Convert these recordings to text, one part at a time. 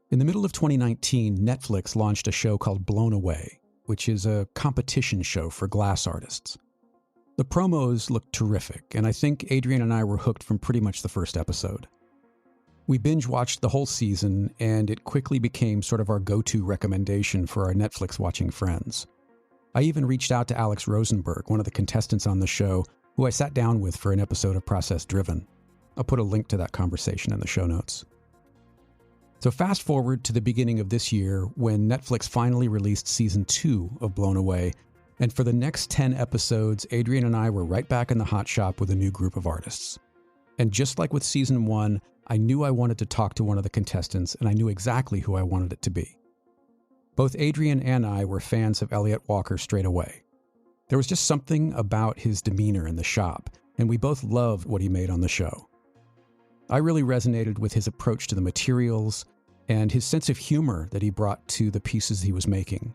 In the middle of 2019, Netflix launched a show called Blown Away, which is a competition show for glass artists. The promos looked terrific, and I think Adrianne and I were hooked from pretty much the first episode. We binge-watched the whole season, and it quickly became sort of our go-to recommendation for our Netflix-watching friends. I even reached out to Alex Rosenberg, one of the contestants on the show, who I sat down with for an episode of Process Driven. I'll put a link to that conversation in the show notes. So fast forward to the beginning of this year when Netflix finally released season 2 of Blown Away, and for the next 10 episodes, Adrianne and I were right back in the hot shop with a new group of artists. And just like with season 1, I knew I wanted to talk to one of the contestants, and I knew exactly who I wanted it to be. Both Adrianne and I were fans of Elliot Walker straight away. There was just something about his demeanor in the shop, and we both loved what he made on the show. I really resonated with his approach to the materials and his sense of humor that he brought to the pieces he was making.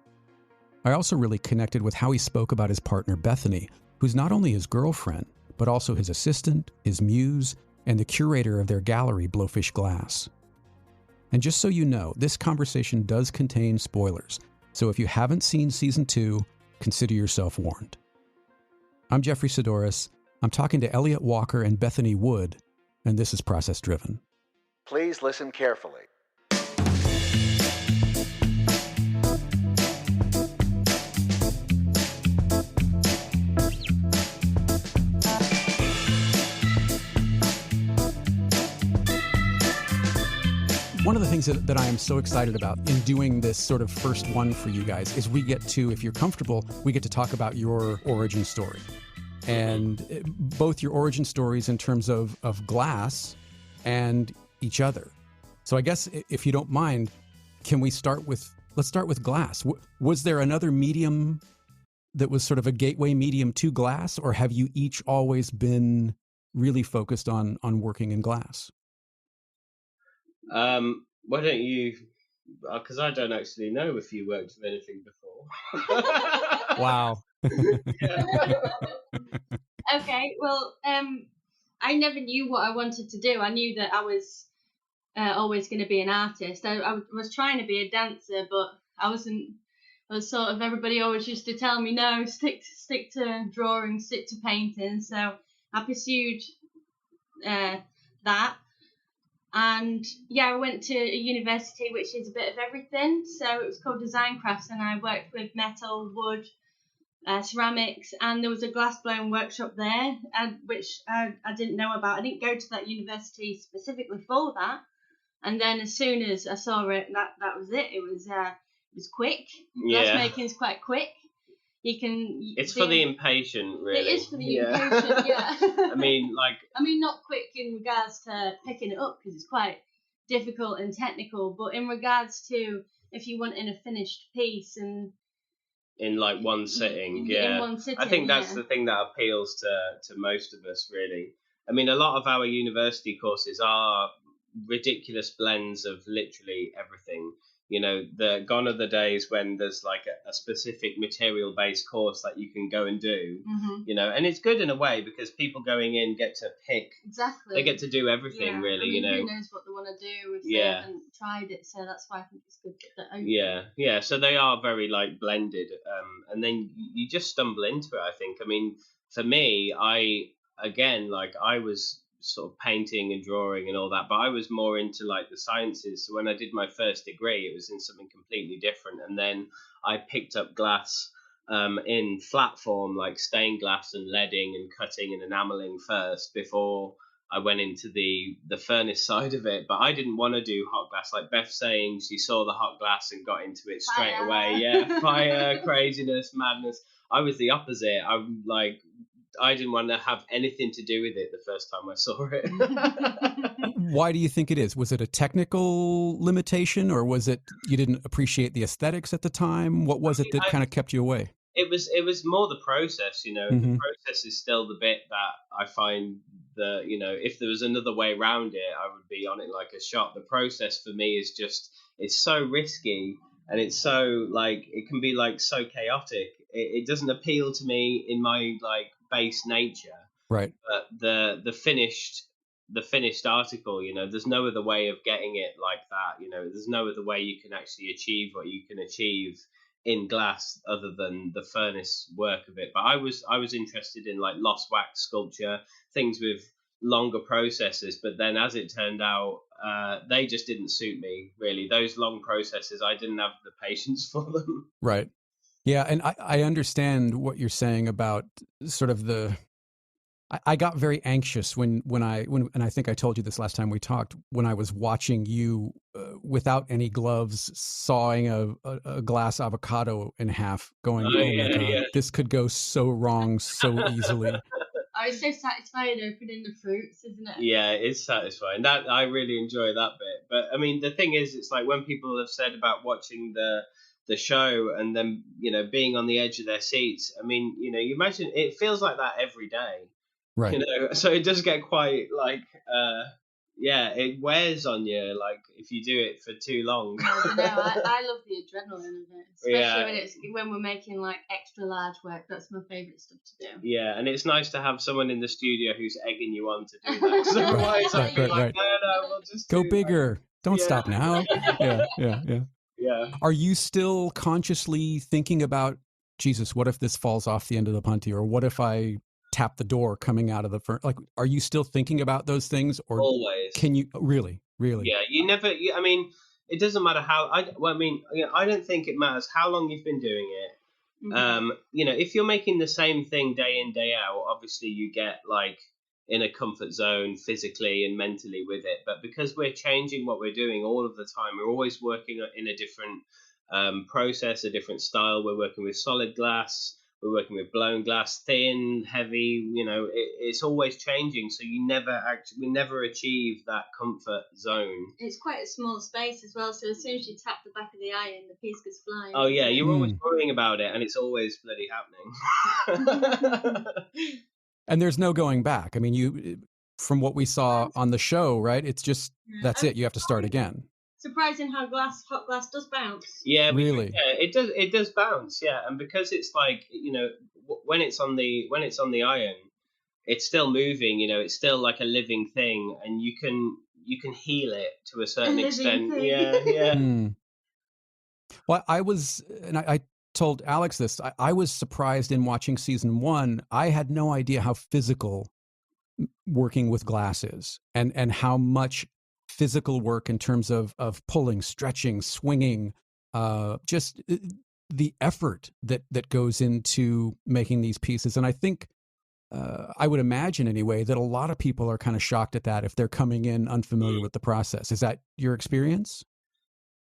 I also really connected with how he spoke about his partner Bethany, who's not only his girlfriend, but also his assistant, his muse, and the curator of their gallery, Blowfish Glass. And just so you know, this conversation does contain spoilers, so if you haven't seen season 2, consider yourself warned. I'm Jeffrey Sidoris. I'm talking to Elliot Walker and Bethany Wood, and this is Process Driven. Please listen carefully. One of the things that I am so excited about in doing this sort of first one for you guys is we get to, if you're comfortable, we get to talk about your origin story. And both your origin stories in terms of glass and each other. So I guess if you don't mind, let's start with glass. Was there another medium that was sort of a gateway medium to glass, or have you each always been really focused on working in glass? Why don't you, because I don't actually know if you worked with anything before. Wow. Okay, well, I never knew what I wanted to do. I knew that I was always going to be an artist. I was trying to be a dancer, but I wasn't. I was sort of, everybody always used to tell me, no, stick to drawing, stick to painting. So I pursued that. And yeah, I went to a university which is a bit of everything. So it was called Design Crafts, and I worked with metal, wood, ceramics, and there was a glass blowing workshop there, which I didn't know about. I didn't go to that university specifically for that. And then as soon as I saw it, that was it. It was quick. Yeah. Glass making is quite quick. It's for the impatient, really. It is for the impatient, yeah. I mean, not quick in regards to picking it up, because it's quite difficult and technical, but in regards to if you want in a finished piece and in like one sitting, in one sitting, I think that's the thing that appeals to most of us, really. I mean, a lot of our university courses are ridiculous blends of literally everything. You know, gone are the days when there's like a specific material-based course that you can go and do, you know, and it's good in a way because people going in get to pick. Exactly. They get to do everything, really, you know. Who knows what they want to do if they haven't tried it, so that's why I think it's good that they're open. Yeah, so they are very, like, blended, and then you just stumble into it, I think. I mean, for me, I was sort of painting and drawing and all that, but I was more into like the sciences. So when I did my first degree, it was in something completely different, and then I picked up glass in flat form, like stained glass and leading and cutting and enameling first before I went into the furnace side of it. But I didn't want to do hot glass, like Beth saying she saw the hot glass and got into it straight away. Fire, craziness, madness. I was the opposite. I didn't want to have anything to do with it the first time I saw it. Why do you think it is? Was it a technical limitation, or was it you didn't appreciate the aesthetics at the time? What was it that kind of kept you away? It was more the process, you know. The process is still the bit that I find that, you know, if there was another way around it, I would be on it like a shot. The process for me is just, it's so risky, and it's so, like, it can be like so chaotic. It doesn't appeal to me in my like base nature, right? But the finished the finished article. There's no other way of getting it like that. There's no other way you can actually achieve what you can achieve in glass other than the furnace work of it. But I was interested in like lost wax sculpture, things with longer processes. But then, as it turned out, they just didn't suit me really. Those long processes, I didn't have the patience for them. Right. Yeah, and I understand what you're saying about sort of I got very anxious when and I think I told you this last time we talked, when I was watching you without any gloves sawing a glass avocado in half, going, oh yeah, my God, yeah. this could go so wrong so easily. Oh, it's so satisfying opening the fruits, isn't it? Yeah, it's satisfying. That I really enjoy that bit. But I mean, the thing is, it's like when people have said about watching the show and then being on the edge of their seats. I mean, you imagine it feels like that every day. Right. So it does get quite like it wears on you, like if you do it for too long. I love the adrenaline of it, especially when we're making like extra large work. That's my favorite stuff to do. Yeah, and it's nice to have someone in the studio who's egging you on to do that. So otherwise, I'd be like, no, we'll just go bigger. Don't stop now. Yeah. Are you still consciously thinking about, Jesus, what if this falls off the end of the punty, or what if I tap the door coming out of the front? Like, are you still thinking about those things, or always? Can you really? Yeah, you never. I mean, it doesn't matter how. I don't think it matters how long you've been doing it. Mm-hmm. If you're making the same thing day in, day out, obviously you get like in a comfort zone physically and mentally with it. But because we're changing what we're doing all of the time, we're always working in a different process, a different style. We're working with solid glass, we're working with blown glass, thin, heavy. It's always changing. So we never achieve that comfort zone. It's quite a small space as well. So as soon as you tap the back of the iron, the piece goes flying. Oh yeah, you're always worrying about it, and it's always bloody happening. And there's no going back. I mean, from what we saw on the show, right? It's just, that's it. You have to start again. Surprising how hot glass does bounce. Yeah, really. It does bounce. Yeah, and because it's like when it's on the iron, it's still moving. It's still like a living thing, and you can heal it to a certain extent. Thing. Yeah. Well, I told Alex this. I was surprised in watching season 1. I had no idea how physical working with glass is, and how much physical work in terms of pulling, stretching, swinging, just the effort that goes into making these pieces. And I think I would imagine anyway that a lot of people are kind of shocked at that if they're coming in unfamiliar with the process. Is that your experience?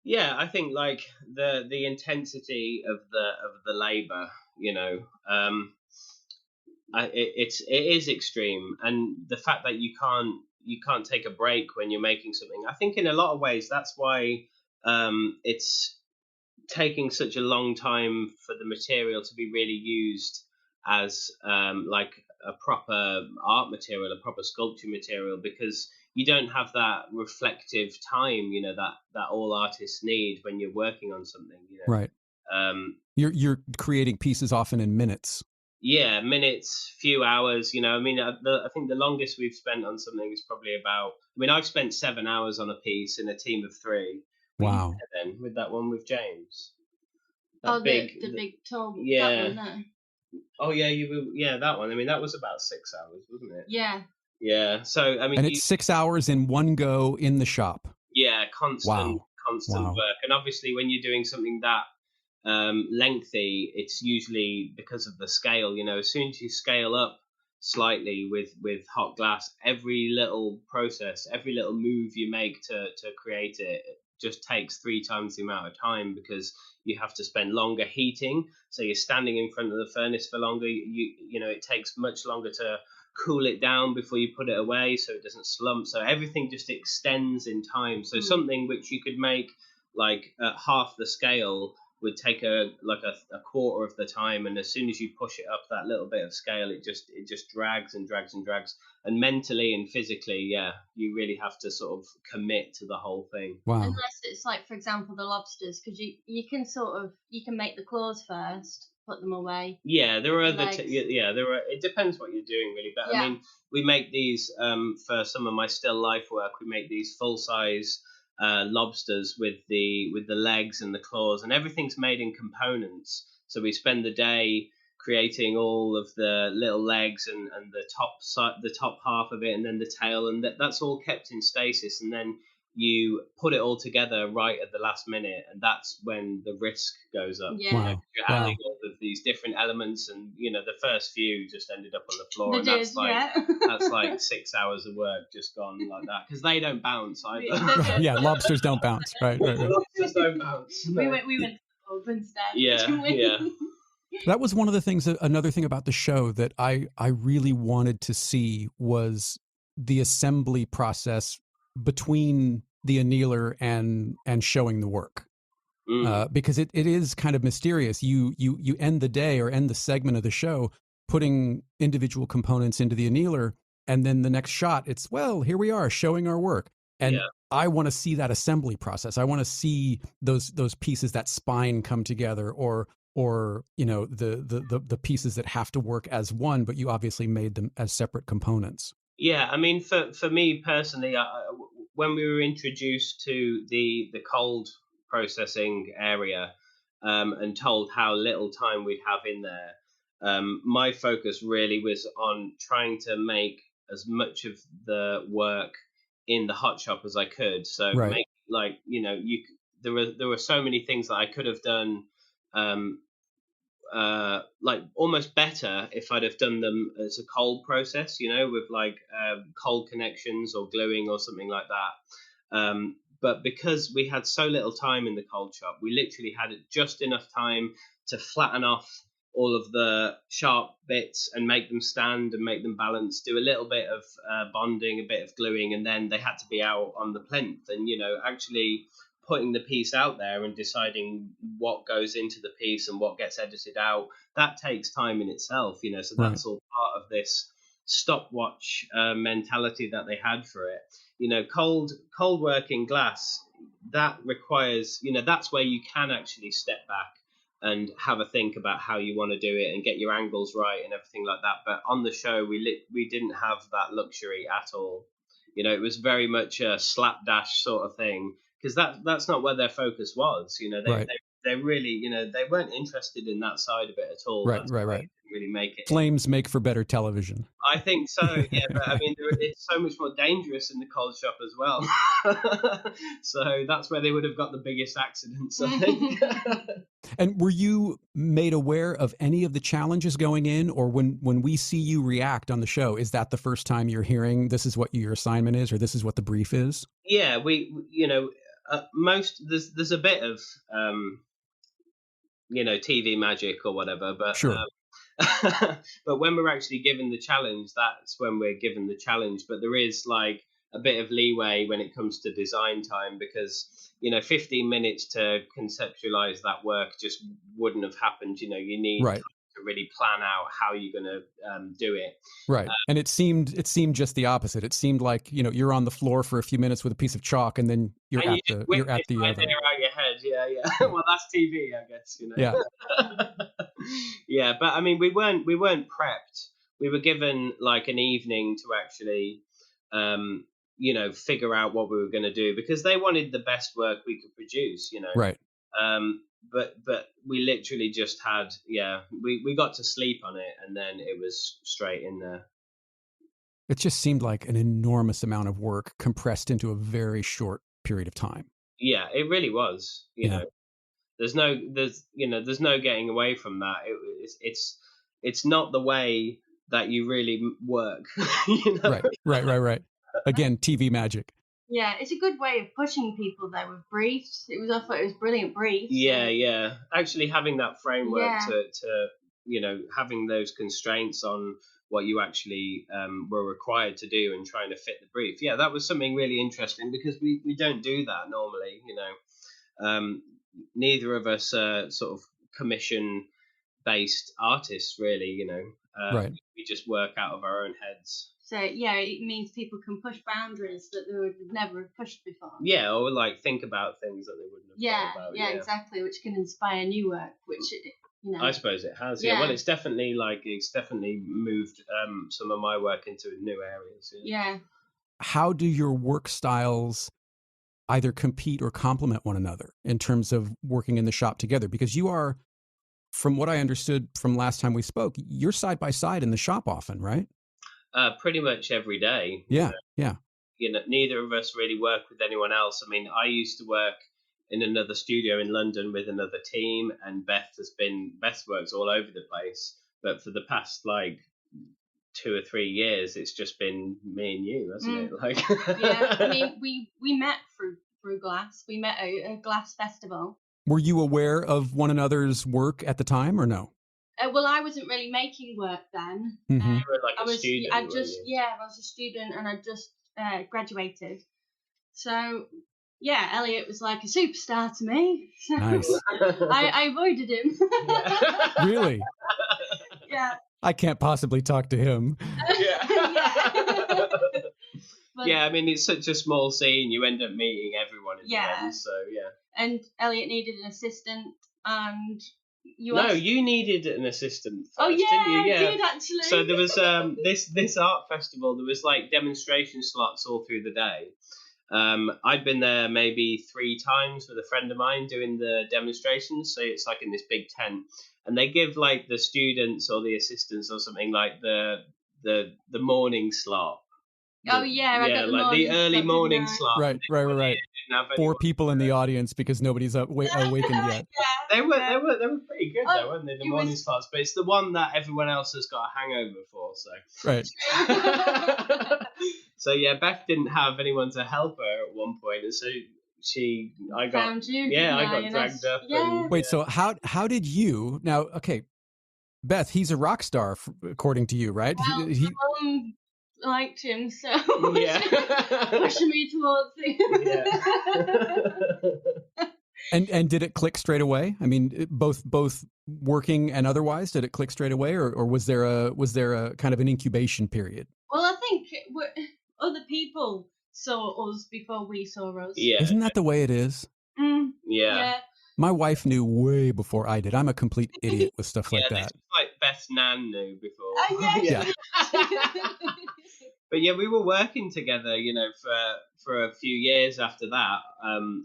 Yeah, I think like the intensity of the labor, it is extreme, and the fact that you can't take a break when you're making something. I think in a lot of ways that's why it's taking such a long time for the material to be really used as like a proper art material, a proper sculpture material, because you don't have that reflective time, that all artists need when you're working on something. Right. You're creating pieces often in minutes. Yeah, minutes, few hours. I think the longest we've spent on something is probably about. I've spent 7 hours on a piece in a team of 3. Wow. Then with that one with James. The big tall. Yeah. That one, Oh yeah, that one. That was about 6 hours, wasn't it? Yeah. Yeah. So and it's 6 hours in one go in the shop. Yeah, constant Wow. work, and obviously when you're doing something that lengthy, it's usually because of the scale. As soon as you scale up slightly with hot glass, every little process, every little move you make to create it just takes 3 times the amount of time, because you have to spend longer heating. So you're standing in front of the furnace for longer. It takes much longer to cool it down before you put it away, so it doesn't slump. So everything just extends in time. So something which you could make like at half the scale would take a quarter of the time, and as soon as you push it up that little bit of scale, it just drags and drags and drags. And mentally and physically, you really have to sort of commit to the whole thing. Wow. Unless it's like, for example, the lobsters, because you can make the claws first, put them away. Yeah, there are other. Legs. There are. It depends what you're doing, really. But I Yeah. mean, we make these for some of my still life work. We make these full size lobsters with the legs and the claws, and everything's made in components. So we spend the day creating all of the little legs and the top half of it, and then the tail, and that's all kept in stasis, and then you put it all together right at the last minute, and that's when the risk goes up. Yeah. Wow. You're adding all of these different elements, and the first few just ended up on the floor, and that's like 6 hours of work just gone like that, because they don't bounce either. Yeah, lobsters don't bounce. Right. Lobsters don't bounce. No. We went to the pub instead. Yeah, didn't we? Yeah. That was one of the things, another thing about the show that I really wanted to see was the assembly process between the annealer and showing the work. Because it is kind of mysterious. You end the day or end the segment of the show putting individual components into the annealer, and then the next shot, it's, well, here we are showing our work. And I want to see that assembly process. I want to see those pieces, that spine come together, or the pieces that have to work as one, but you obviously made them as separate components. Yeah, I mean, for me personally, when we were introduced to the cold processing area and told how little time we'd have in there, my focus really was on trying to make as much of the work in the hot shop as I could. So make, like, there were so many things that I could have done like almost better if I'd have done them as a cold process, with like cold connections or gluing or something like that. But because we had so little time in the cold shop, we literally had just enough time to flatten off all of the sharp bits and make them stand and make them balance, do a little bit of bonding, a bit of gluing, and then they had to be out on the plinth. And, actually putting the piece out there and deciding what goes into the piece and what gets edited out, that takes time in itself, so that's all part of this stopwatch mentality that they had for it. Cold work in glass, that requires, that's where you can actually step back and have a think about how you want to do it and get your angles right and everything like that. But on the show, we didn't have that luxury at all. It was very much a slapdash sort of thing, because that's not where their focus was. They really, they weren't interested in that side of it at all. Right. Really make it. Flames make for better television. I think so, yeah. But I mean, it's so much more dangerous in the cold shop as well. So that's where they would have got the biggest accidents, I think. And were you made aware of any of the challenges going in, or when we see you react on the show, is that the first time you're hearing this is what your assignment is, or this is what the brief is? Yeah, we there's a bit of TV magic or whatever, but sure. But when we're actually given the challenge, that's when we're given the challenge. But there is like a bit of leeway when it comes to design time, because 15 minutes to conceptualize that work just wouldn't have happened. You need time to really plan out how you're going to do it. Right. And it seemed just the opposite. It seemed like, you're on the floor for a few minutes with a piece of chalk, and then you're at the idea out your head. Yeah. Well, that's TV, I guess. Yeah. Yeah, but I mean, we weren't prepped. We were given like an evening to actually figure out what we were going to do, because they wanted the best work we could produce, Right. But we literally just had, we got to sleep on it, and then it was straight in there. It just seemed like an enormous amount of work compressed into a very short period of time. Yeah, it really was. You know, there's no getting away from that. It's not the way that you really work. Right. Again, TV magic. Yeah, it's a good way of pushing people though with briefs. It was brilliant briefs. Yeah. Actually having that framework to having those constraints on what you actually were required to do and trying to fit the brief. Yeah, that was something really interesting, because we don't do that normally, neither of us are sort of commission based artists really, right. We just work out of our own heads. So it means people can push boundaries that they would never have pushed before. Yeah, or like think about things that they wouldn't have thought about. Yeah, exactly, which can inspire new work, which you know. I suppose it has. Yeah. Well, it's definitely moved some of my work into new areas. Yeah. How do your work styles either compete or complement one another in terms of working in the shop together? Because you are, from what I understood from last time we spoke, you're side by side in the shop often, right? Pretty much every day. Yeah. Neither of us really work with anyone else. I mean, I used to work in another studio in London with another team, and Beth works all over the place. But for the past 2 or 3 years, it's just been me and you, hasn't it? Yeah, I mean, we met through glass. We met at a glass festival. Were you aware of one another's work at the time, or no? Well, I wasn't really making work then. Mm-hmm. You were a student. I was a student, and I just graduated. So yeah, Elliot was like a superstar to me. So Nice. I avoided him. Yeah. Really? Yeah. I can't possibly talk to him. Yeah. Yeah, I mean, it's such a small scene. You end up meeting everyone in the end. So yeah. And Elliot needed an assistant, and you needed an assistant first, oh yeah, didn't you? Yeah, I did actually. So there was this art festival. There was demonstration slots all through the day. I'd been there maybe 3 times with a friend of mine doing the demonstrations. So it's in this big tent, and they give the students or the assistants or something the morning slot. I got the early morning slot. Right. 4 people in the audience because nobody's awakened yet. They were pretty good though, weren't they? The morning slots, but it's the one that everyone else has got a hangover for. So right. So yeah, Beth didn't have anyone to help her at one point, and so I got dragged up. Yeah. Wait, so how did you now? Okay, Beth, he's a rock star according to you, right? Well, he liked him, so pushing me towards him. Yeah. And did it click straight away? I mean, both working and otherwise, did it click straight away, or was there a kind of an incubation period? Well, I think other people saw us before we saw us. Yeah. Isn't that the way it is? Yeah. My wife knew way before I did. I'm a complete idiot with stuff like that. This is Beth's nan knew before. Yeah. But yeah, we were working together, for a few years after that,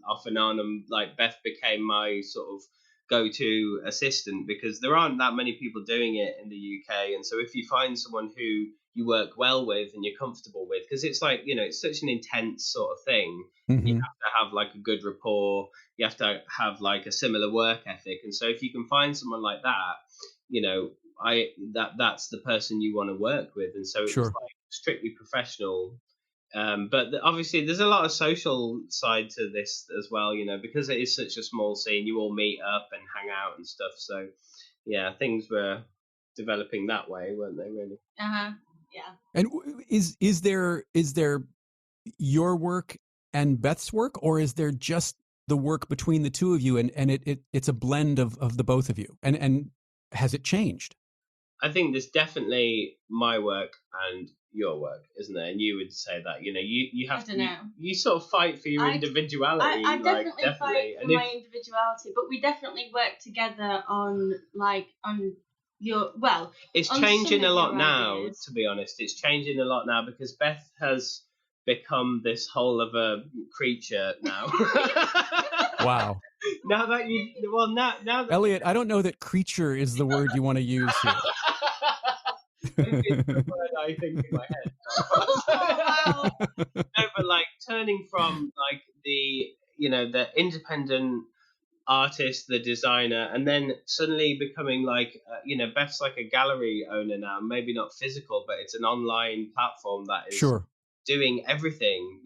off and on, and Beth became my sort of go-to assistant because there aren't that many people doing it in the UK, and so if you find someone who you work well with and you're comfortable with, because it's it's such an intense sort of thing, Mm-hmm. you have to have a good rapport, you have to have a similar work ethic, and so if you can find someone like that, that's the person you want to work with, and so it's strictly professional. But obviously there's a lot of social side to this as well, because it is such a small scene, you all meet up and hang out and stuff. So yeah, things were developing that way, weren't they, really? Yeah. And is there your work and Beth's work, or is there just the work between the two of you, and it's a blend of the both of you? And has it changed? I think there's definitely my work and your work, isn't there? And you would say that, you have to, you sort of fight for your individuality. I definitely fight for my individuality, but we definitely work together on your, well, it's changing a lot now, to be honest. It's changing a lot now because Beth has become this whole other creature now. Wow. Now that Elliot, I don't know that creature is the word you want to use here. It's the word I think in my head. Wow. No, but turning from the independent artist, the designer, and then suddenly becoming Beth's a gallery owner now. Maybe not physical, but it's an online platform that is doing everything,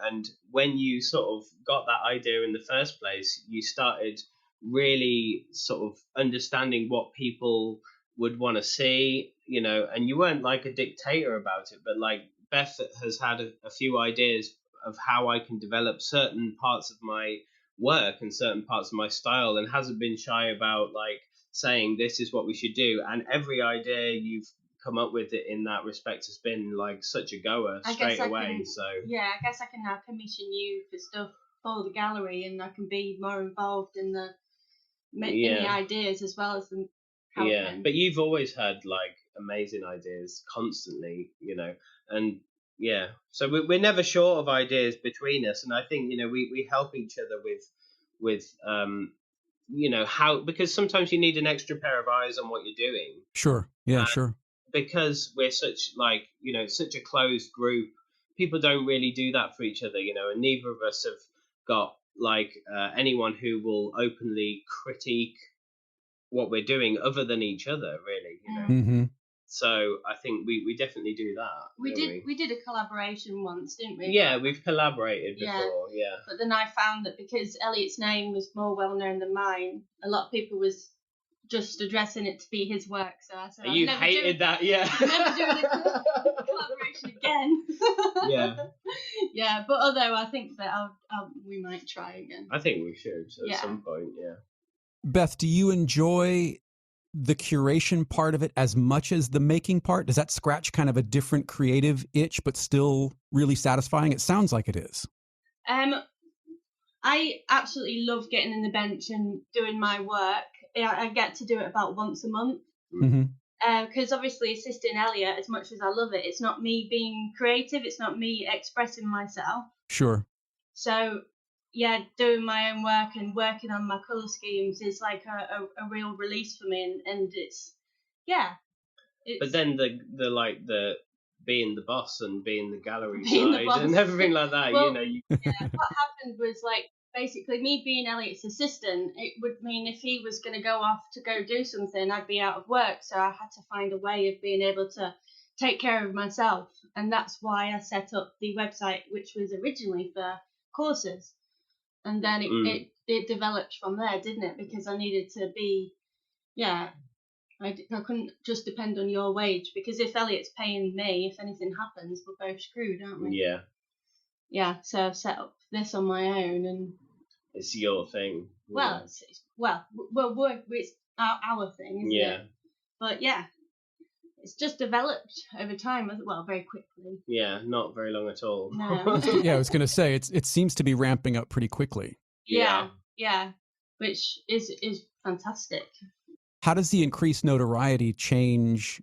and when you sort of got that idea in the first place, you started really sort of understanding what people would want to see, and you weren't a dictator about it, but Beth has had a few ideas of how I can develop certain parts of my work and certain parts of my style, and hasn't been shy about saying this is what we should do, and every idea you've come up with it in that respect has been such a goer straight away. So yeah, I guess I can now commission you for stuff for the gallery, and I can be more involved in the ideas as well as the helping. But you've always had like amazing ideas constantly, and yeah, so we're never short of ideas between us, and I think we help each other with how, because sometimes you need an extra pair of eyes on what you're doing. Sure. Yeah, sure. Because we're such such a closed group, people don't really do that for each other, and neither of us have got anyone who will openly critique what we're doing other than each other, really, Mm-hmm. So I think we definitely do that. We did a collaboration once, didn't we? Yeah, we've collaborated before. Yeah. But then I found that because Elliot's name was more well known than mine, a lot of people was just addressing it to be his work. So I said, you hated that, yeah. Never doing a collaboration again. Yeah. Yeah, but although I think that we might try again. I think we should at some point. Yeah. Beth, do you enjoy the curation part of it as much as the making part? Does that scratch kind of a different creative itch, but still really satisfying? It sounds like it is. I absolutely love getting in the bench and doing my work. I get to do it about once a month. Because obviously assisting Elliot, as much as I love it, it's not me being creative. It's not me expressing myself. Sure. So yeah, doing my own work and working on my colour schemes is like a real release for me, and it's but then the being the boss and being the gallery being side and everything like that, well, what happened was basically me being Elliot's assistant, it would mean if he was going to go off to go do something, I'd be out of work, so I had to find a way of being able to take care of myself, and that's why I set up the website, which was originally for courses. And then it developed from there, didn't it? Because I needed to be, I couldn't just depend on your wage, because if Elliot's paying me, if anything happens, we're both screwed, aren't we? Yeah. Yeah, so I've set up this on my own, and it's your thing. Well, it's our thing, isn't it? But yeah, it's just developed over time, very quickly. Yeah, not very long at all. No. Yeah, I was going to say, it seems to be ramping up pretty quickly. Yeah, which is fantastic. How does the increased notoriety change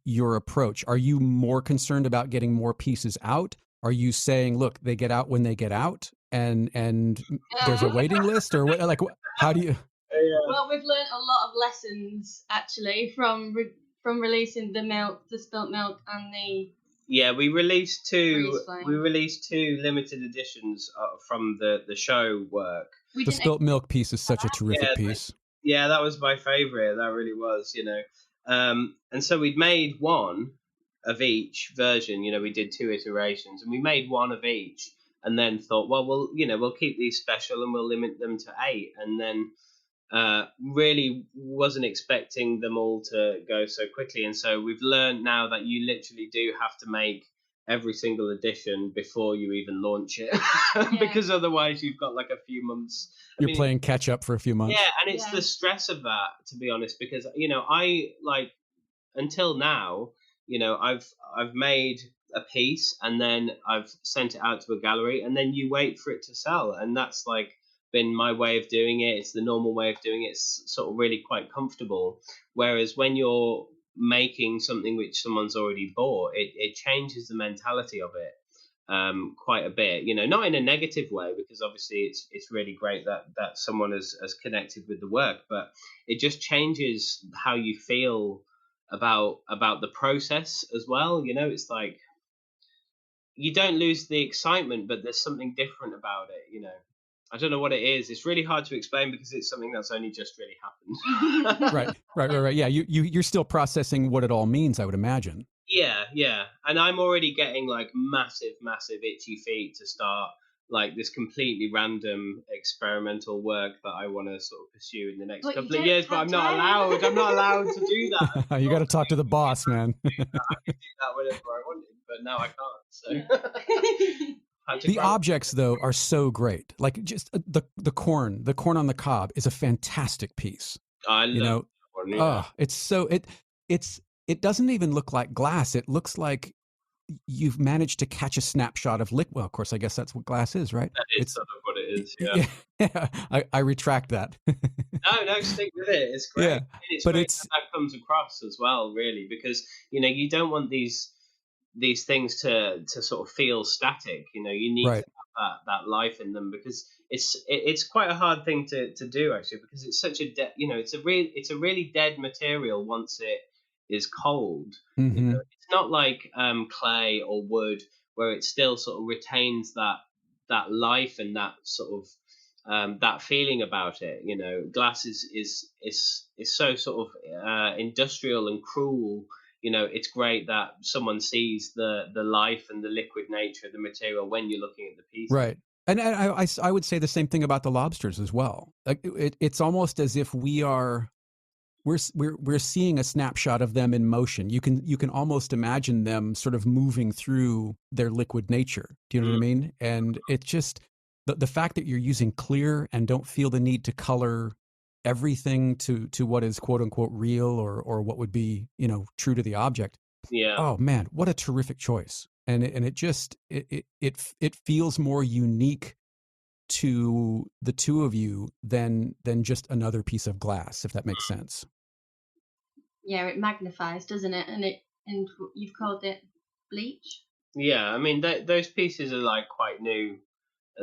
your approach? Are you more concerned about getting more pieces out? Are you saying, look, they get out when they get out, and there's a waiting list, or what? Like, how do you? Well, we've learned a lot of lessons actually from releasing the spilt milk and the. Yeah, we released two limited editions from the show work. The spilt milk piece is such a terrific piece. Yeah, that was my favorite. That really was, and so we'd made one of each version. We did 2 iterations, and we made one of each, and then thought, well, we'll keep these special and we'll limit them to 8, and then really wasn't expecting them all to go so quickly. And so we've learned now that you literally do have to make every single edition before you even launch it, because otherwise you've got like a few months. You're playing catch up for a few months. Yeah, and it's the stress of that, to be honest, because I until now, I've made a piece and then I've sent it out to a gallery, and then you wait for it to sell, and that's been my way of doing it. It's the normal way of doing it. It's sort of really quite comfortable. Whereas when you're making something which someone's already bought, it changes the mentality of it quite a bit. Not in a negative way, because obviously it's really great that someone has connected with the work, but it just changes how you feel about the process as well. It's like you don't lose the excitement, but there's something different about it. I don't know what it is. It's really hard to explain because it's something that's only just really happened. Right. Yeah, you're still processing what it all means, I would imagine. Yeah. And I'm already getting massive itchy feet to start this completely random experimental work that I want to sort of pursue in the next couple of years, but I'm not allowed. I'm not allowed to do that. You got to talk to the boss, man. I could do that whenever I wanted, but now I can't. So. The objects, though, are so great. Like just the corn on the cob is a fantastic piece. I love that one. Yeah. It's so it doesn't even look like glass. It looks like you've managed to catch a snapshot of liquid. Well, of course, I guess that's what glass is, right? That is sort of what it is. Yeah. Yeah. I retract that. No, stick with it. It's great. Yeah, And it's but great it's that comes across as well, really, because you don't want these things to sort of feel static. You need to right. have that life in them, because it's quite a hard thing to do, actually, because it's such a it's a really dead material once it is cold. Hmm. It's not like clay or wood, where it still sort of retains that life and that sort of that feeling about it. Glass is so sort of industrial and cruel. It's great that someone sees the life and the liquid nature of the material when you're looking at the pieces. Right. And I would say the same thing about the lobsters as well. Like it's almost as if we're seeing a snapshot of them in motion. You can almost imagine them sort of moving through their liquid nature. Do you know what I mean? And it's just the fact that you're using clear and don't feel the need to color everything to what is quote unquote real or what would be, true to the object. Yeah. Oh man, what a terrific choice. And it feels more unique to the two of you than just another piece of glass, if that makes sense. Yeah, it magnifies, doesn't it? And you've called it bleach. Yeah, I mean those pieces are like quite new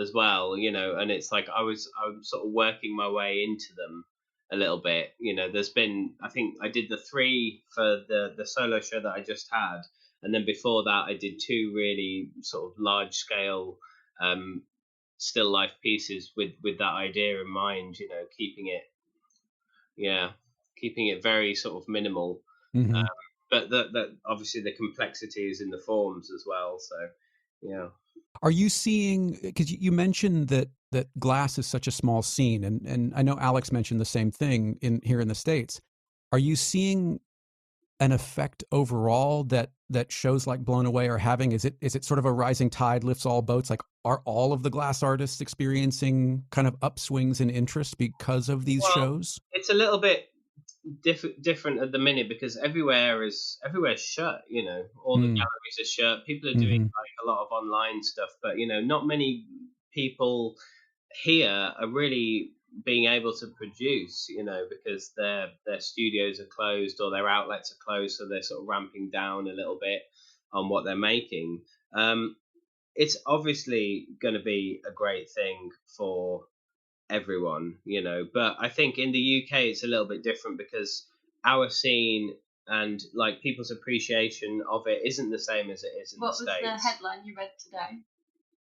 as well, and it's like I'm sort of working my way into them a little bit. I think I did the 3 for the solo show that I just had, and then before that I did 2 really sort of large scale still life pieces with that idea in mind, keeping it very sort of minimal. Mm-hmm. But that obviously the complexity is in the forms as well. So, yeah. Are you seeing, because you mentioned that glass is such a small scene, and I know Alex mentioned the same thing here in the States. Are you seeing an effect overall that shows like Blown Away are having? Is it sort of a rising tide lifts all boats? Like, are all of the glass artists experiencing kind of upswings in interest because of these Well, shows? it's a little bit different at the minute, because everywhere's shut. All the galleries are shut. People are doing like a lot of online stuff, but not many people here are really being able to produce, because their studios are closed or their outlets are closed, so they're sort of ramping down a little bit on what they're making. It's obviously going to be a great thing for everyone, but I think in the UK it's a little bit different, because our scene and like people's appreciation of it isn't the same as it is in the States. What was the headline you read today?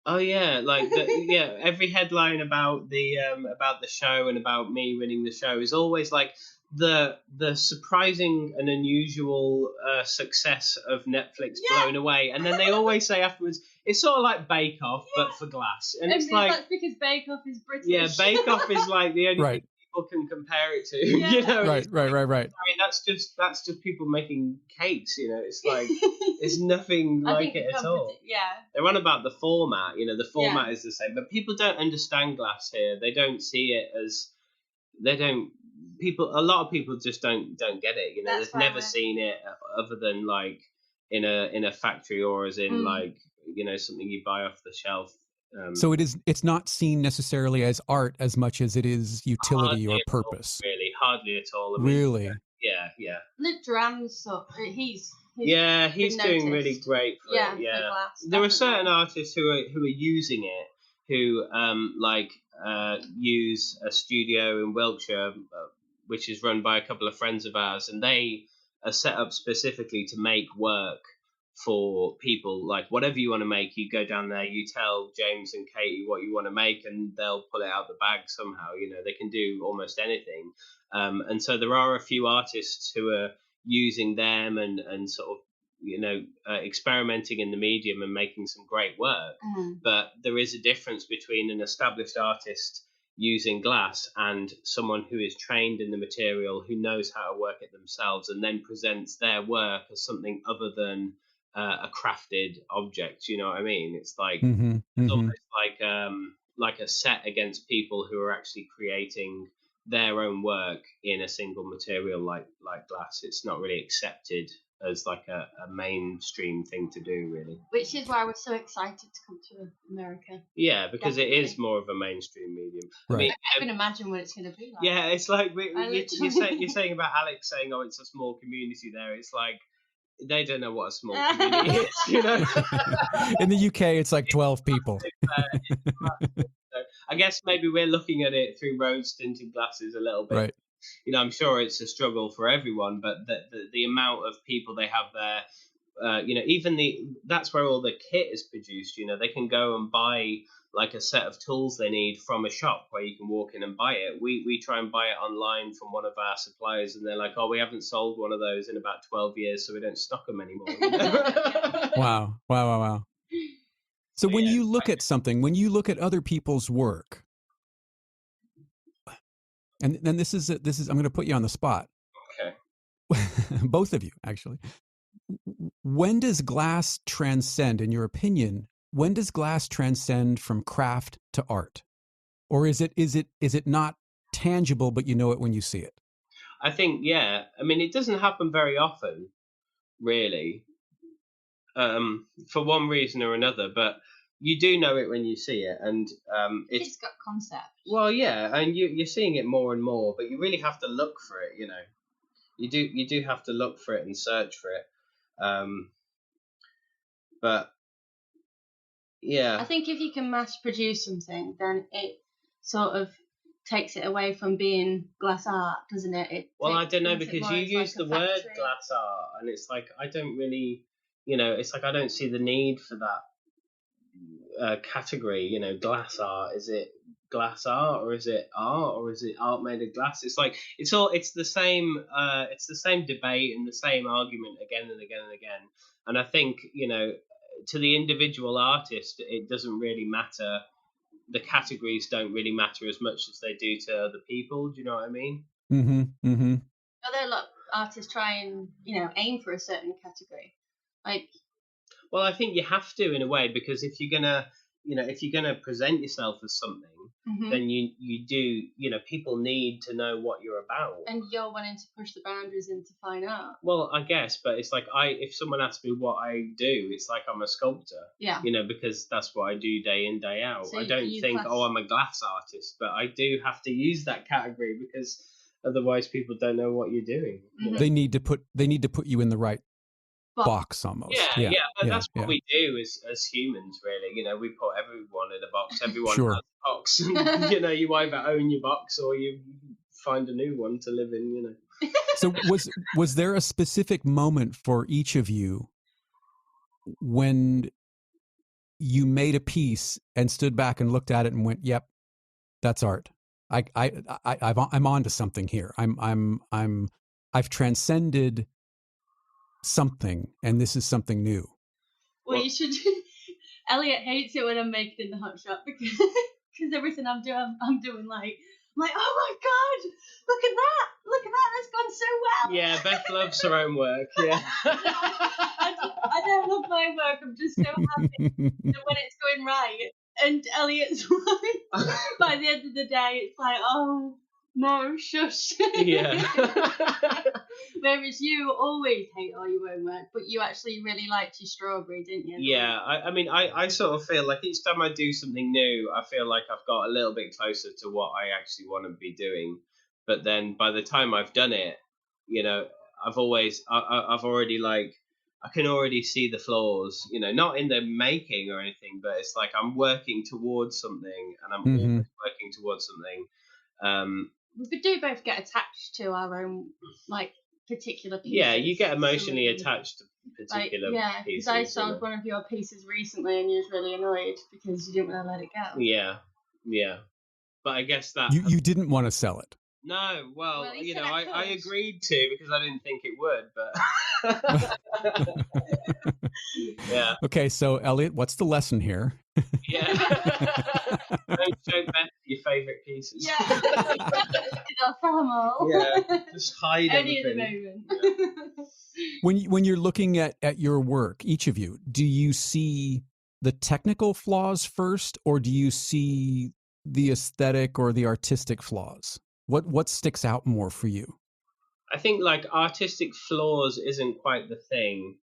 Oh yeah, like every headline about the show and about me winning the show is always like the surprising and unusual success of Netflix Blown Away, and then they always say afterwards it's sort of like Bake Off but for glass, and it's like that's because Bake Off is British. Yeah, Bake Off is like the only Right. thing people can compare it to. Yeah. Right. I mean, that's just people making cakes. It's like it's nothing like it at all. Yeah. They're on about the format. The format is the same, but people don't understand glass here. They don't see it as they don't. A lot of people just don't get it. That's they've never seen it other than like in a factory, or as in like something you buy off the shelf. So it's not seen necessarily as art as much as it is utility or purpose. Hardly at all. I mean, really? Yeah. Luke Duran's he's doing really great for it. Yeah, for glass, there are certain artists who are using it, who use a studio in Wiltshire, which is run by a couple of friends of ours, and they are set up specifically to make work for people. Like, whatever you want to make, you go down there, you tell James and Katie what you want to make, and they'll pull it out the bag somehow. They can do almost anything. And so there are a few artists who are using them and sort of experimenting in the medium and making some great work. But there is a difference between an established artist using glass and someone who is trained in the material, who knows how to work it themselves, and then presents their work as something other than a crafted object. You know what I mean? It's like it's almost like a set against people who are actually creating their own work in a single material like glass. It's not really accepted as like a mainstream thing to do, really. Which is why I was so excited to come to America. Yeah, because Definitely. it is more of a mainstream medium. Right. I mean, I can't even imagine what it's going to be like. yeah, it's like literally- you're saying about Alex saying, "Oh, it's a small community there." It's like they don't know what a small community is, you know. In the UK, it's like 12 people. So I guess maybe we're looking at it through rose-tinted glasses a little bit. Right. You know, I'm sure it's a struggle for everyone, but the amount of people they have there, you know, even that's where all the kit is produced. You know, they can go and buy like a set of tools they need from a shop where you can walk in and buy it. We try and buy it online from one of our suppliers, and they're like, "Oh, we haven't sold one of those in about 12 years, so we don't stock them anymore." You know? Wow. So when you look at something, when you look at other people's work, and then this is I'm going to put you on the spot. Okay. Both of you, actually. When does glass transcend, in your opinion? When does glass transcend from craft to art, or is it not tangible, but you know it when you see it? I think, yeah. I mean, it doesn't happen very often, really, for one reason or another. But you do know it when you see it, and It's got concept. Well, yeah, and you're seeing it more and more, but you really have to look for it. You know, you do have to look for it and search for it. But yeah, I think if you can mass produce something, then it sort of takes it away from being glass art, doesn't it? Well, I don't know, makes it because more you as use like the a word factory. glass art, and it's like I don't really, you know, it's like I don't see the need for that category. You know, glass art. Is it glass art, or is it art, or is it art made of glass? It's like it's the same debate and the same argument again and again and again. And I think, you know, to the individual artist, it doesn't really matter. The categories don't really matter as much as they do to other people. Do you know what I mean? Although a lot of artists try and, you know, aim for a certain category. Like, Well, I think you have to, in a way, because if you're gonna present yourself as something, then you do, you know, people need to know what you're about. and you're wanting to push the boundaries into fine art. Well, I guess, but it's like if someone asks me what I do, it's like I'm a sculptor. Yeah. You know, because that's what I do day in, day out. So I don't think, I'm a glass artist, but I do have to use that category because otherwise people don't know what you're doing. You know? They need to put you in the right box almost. Yeah. But that's what we do as humans, really. You know, we put everyone in a box. Everyone has a box. You know, you either own your box or you find a new one to live in. You know. So was there a specific moment for each of you when you made a piece and stood back and looked at it and went, "Yep, that's art. I'm onto something here. I've transcended something, and this is something new." Well, you should. Elliot hates it when I'm making in the hot shop because everything I'm doing like, oh my god, look at that, that's gone so well. Yeah, Beth loves her own work. Yeah. I don't love my work. I'm just so happy that when it's going right. And Elliot's like, by the end of the day, it's like, oh no, shush. Yeah. Whereas you always hate all your own work, but you actually really liked your strawberry, didn't you? Yeah, I mean, I sort of feel like each time I do something new, I feel like I've got a little bit closer to what I actually want to be doing. But then by the time I've done it, you know, I've already like, I can already see the flaws, you know, not in the making or anything, but it's like I'm working towards something, and I'm always working towards something. We do both get attached to our own, like, particular pieces. Yeah, you get emotionally attached to particular pieces. Because I sold one of your pieces recently and you was really annoyed because you didn't want to let it go. Yeah. But I guess that... You didn't want to sell it. No, well, you you said know, I could. agreed to because I didn't think it would, but... Yeah. Okay, so Elliot, what's the lesson here? Yeah. Don't show Beth your favourite pieces. Yeah. I'll sell them all. Yeah, just hide Only everything. at the moment. When you're looking at your work, each of you, do you see the technical flaws first, or do you see the aesthetic or the artistic flaws? What sticks out more for you? I think like artistic flaws isn't quite the thing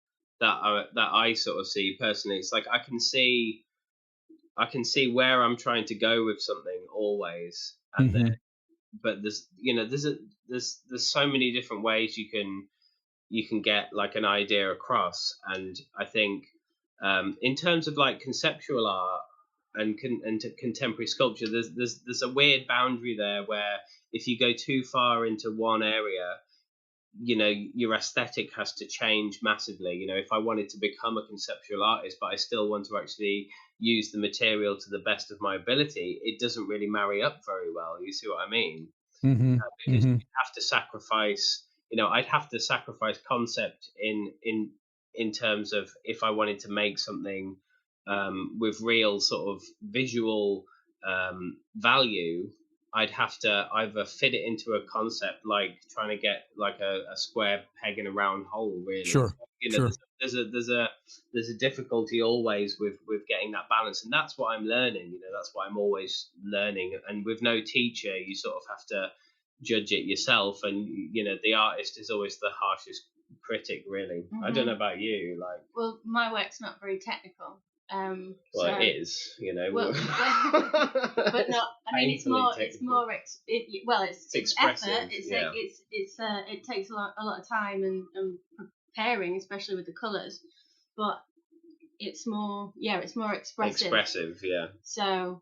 that I sort of see personally. It's like I can see where I'm trying to go with something always, and then but there's so many different ways you can get like an idea across, and I think in terms of like conceptual art and contemporary sculpture, there's a weird boundary there where if you go too far into one area, your aesthetic has to change massively. If I wanted to become a conceptual artist, but I still want to actually use the material to the best of my ability, it doesn't really marry up very well. You see what I mean? Because you have to sacrifice, I'd have to sacrifice concept in terms of if I wanted to make something with real sort of visual value. I'd have to either fit it into a concept, like trying to get like a square peg in a round hole, really. Sure. Sure. There's a difficulty always with getting that balance, and that's what I'm learning. That's what I'm always learning. And with no teacher, you sort of have to judge it yourself, and the artist is always the harshest critic, really. I don't know about you, like. Well, my work's not very technical. Well, so, it is, Well, but not. I mean, it's more. It's expressive. Effort. Yeah. It takes a lot of time and preparing, especially with the colours. But it's more. Yeah, it's more expressive. Expressive, yeah. So,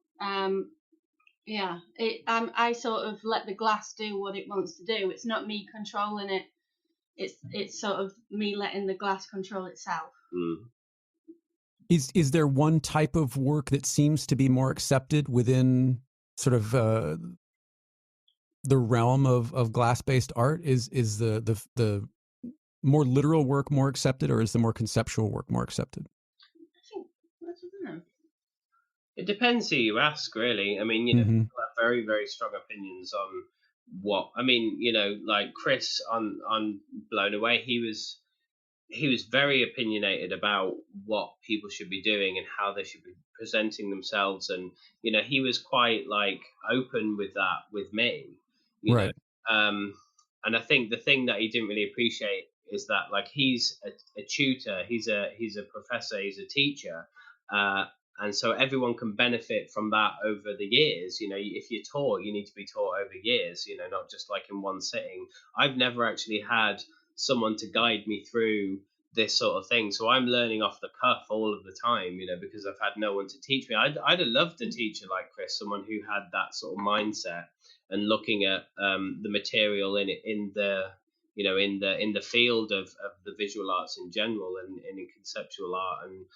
yeah. I sort of let the glass do what it wants to do. It's not me controlling it. It's sort of me letting the glass control itself. Is there one type of work that seems to be more accepted within sort of the realm of glass-based art? Is the more literal work more accepted, or is the more conceptual work more accepted? I don't know. It depends who you ask, really. I mean, people have very, very strong opinions on what. I mean, like Chris on Blown Away, he was very opinionated about what people should be doing and how they should be presenting themselves, and he was quite like open with that with me, right. And I think the thing that he didn't really appreciate is that like he's a tutor, he's a professor, he's a teacher, and so everyone can benefit from that over the years. If you're taught, you need to be taught over years, not just like in one sitting. I've never actually had someone to guide me through this sort of thing, so I'm learning off the cuff all of the time, because I've had no one to teach me. I'd have loved a teacher like Chris, someone who had that sort of mindset and looking at the material in the in the field of the visual arts in general, and in conceptual art, and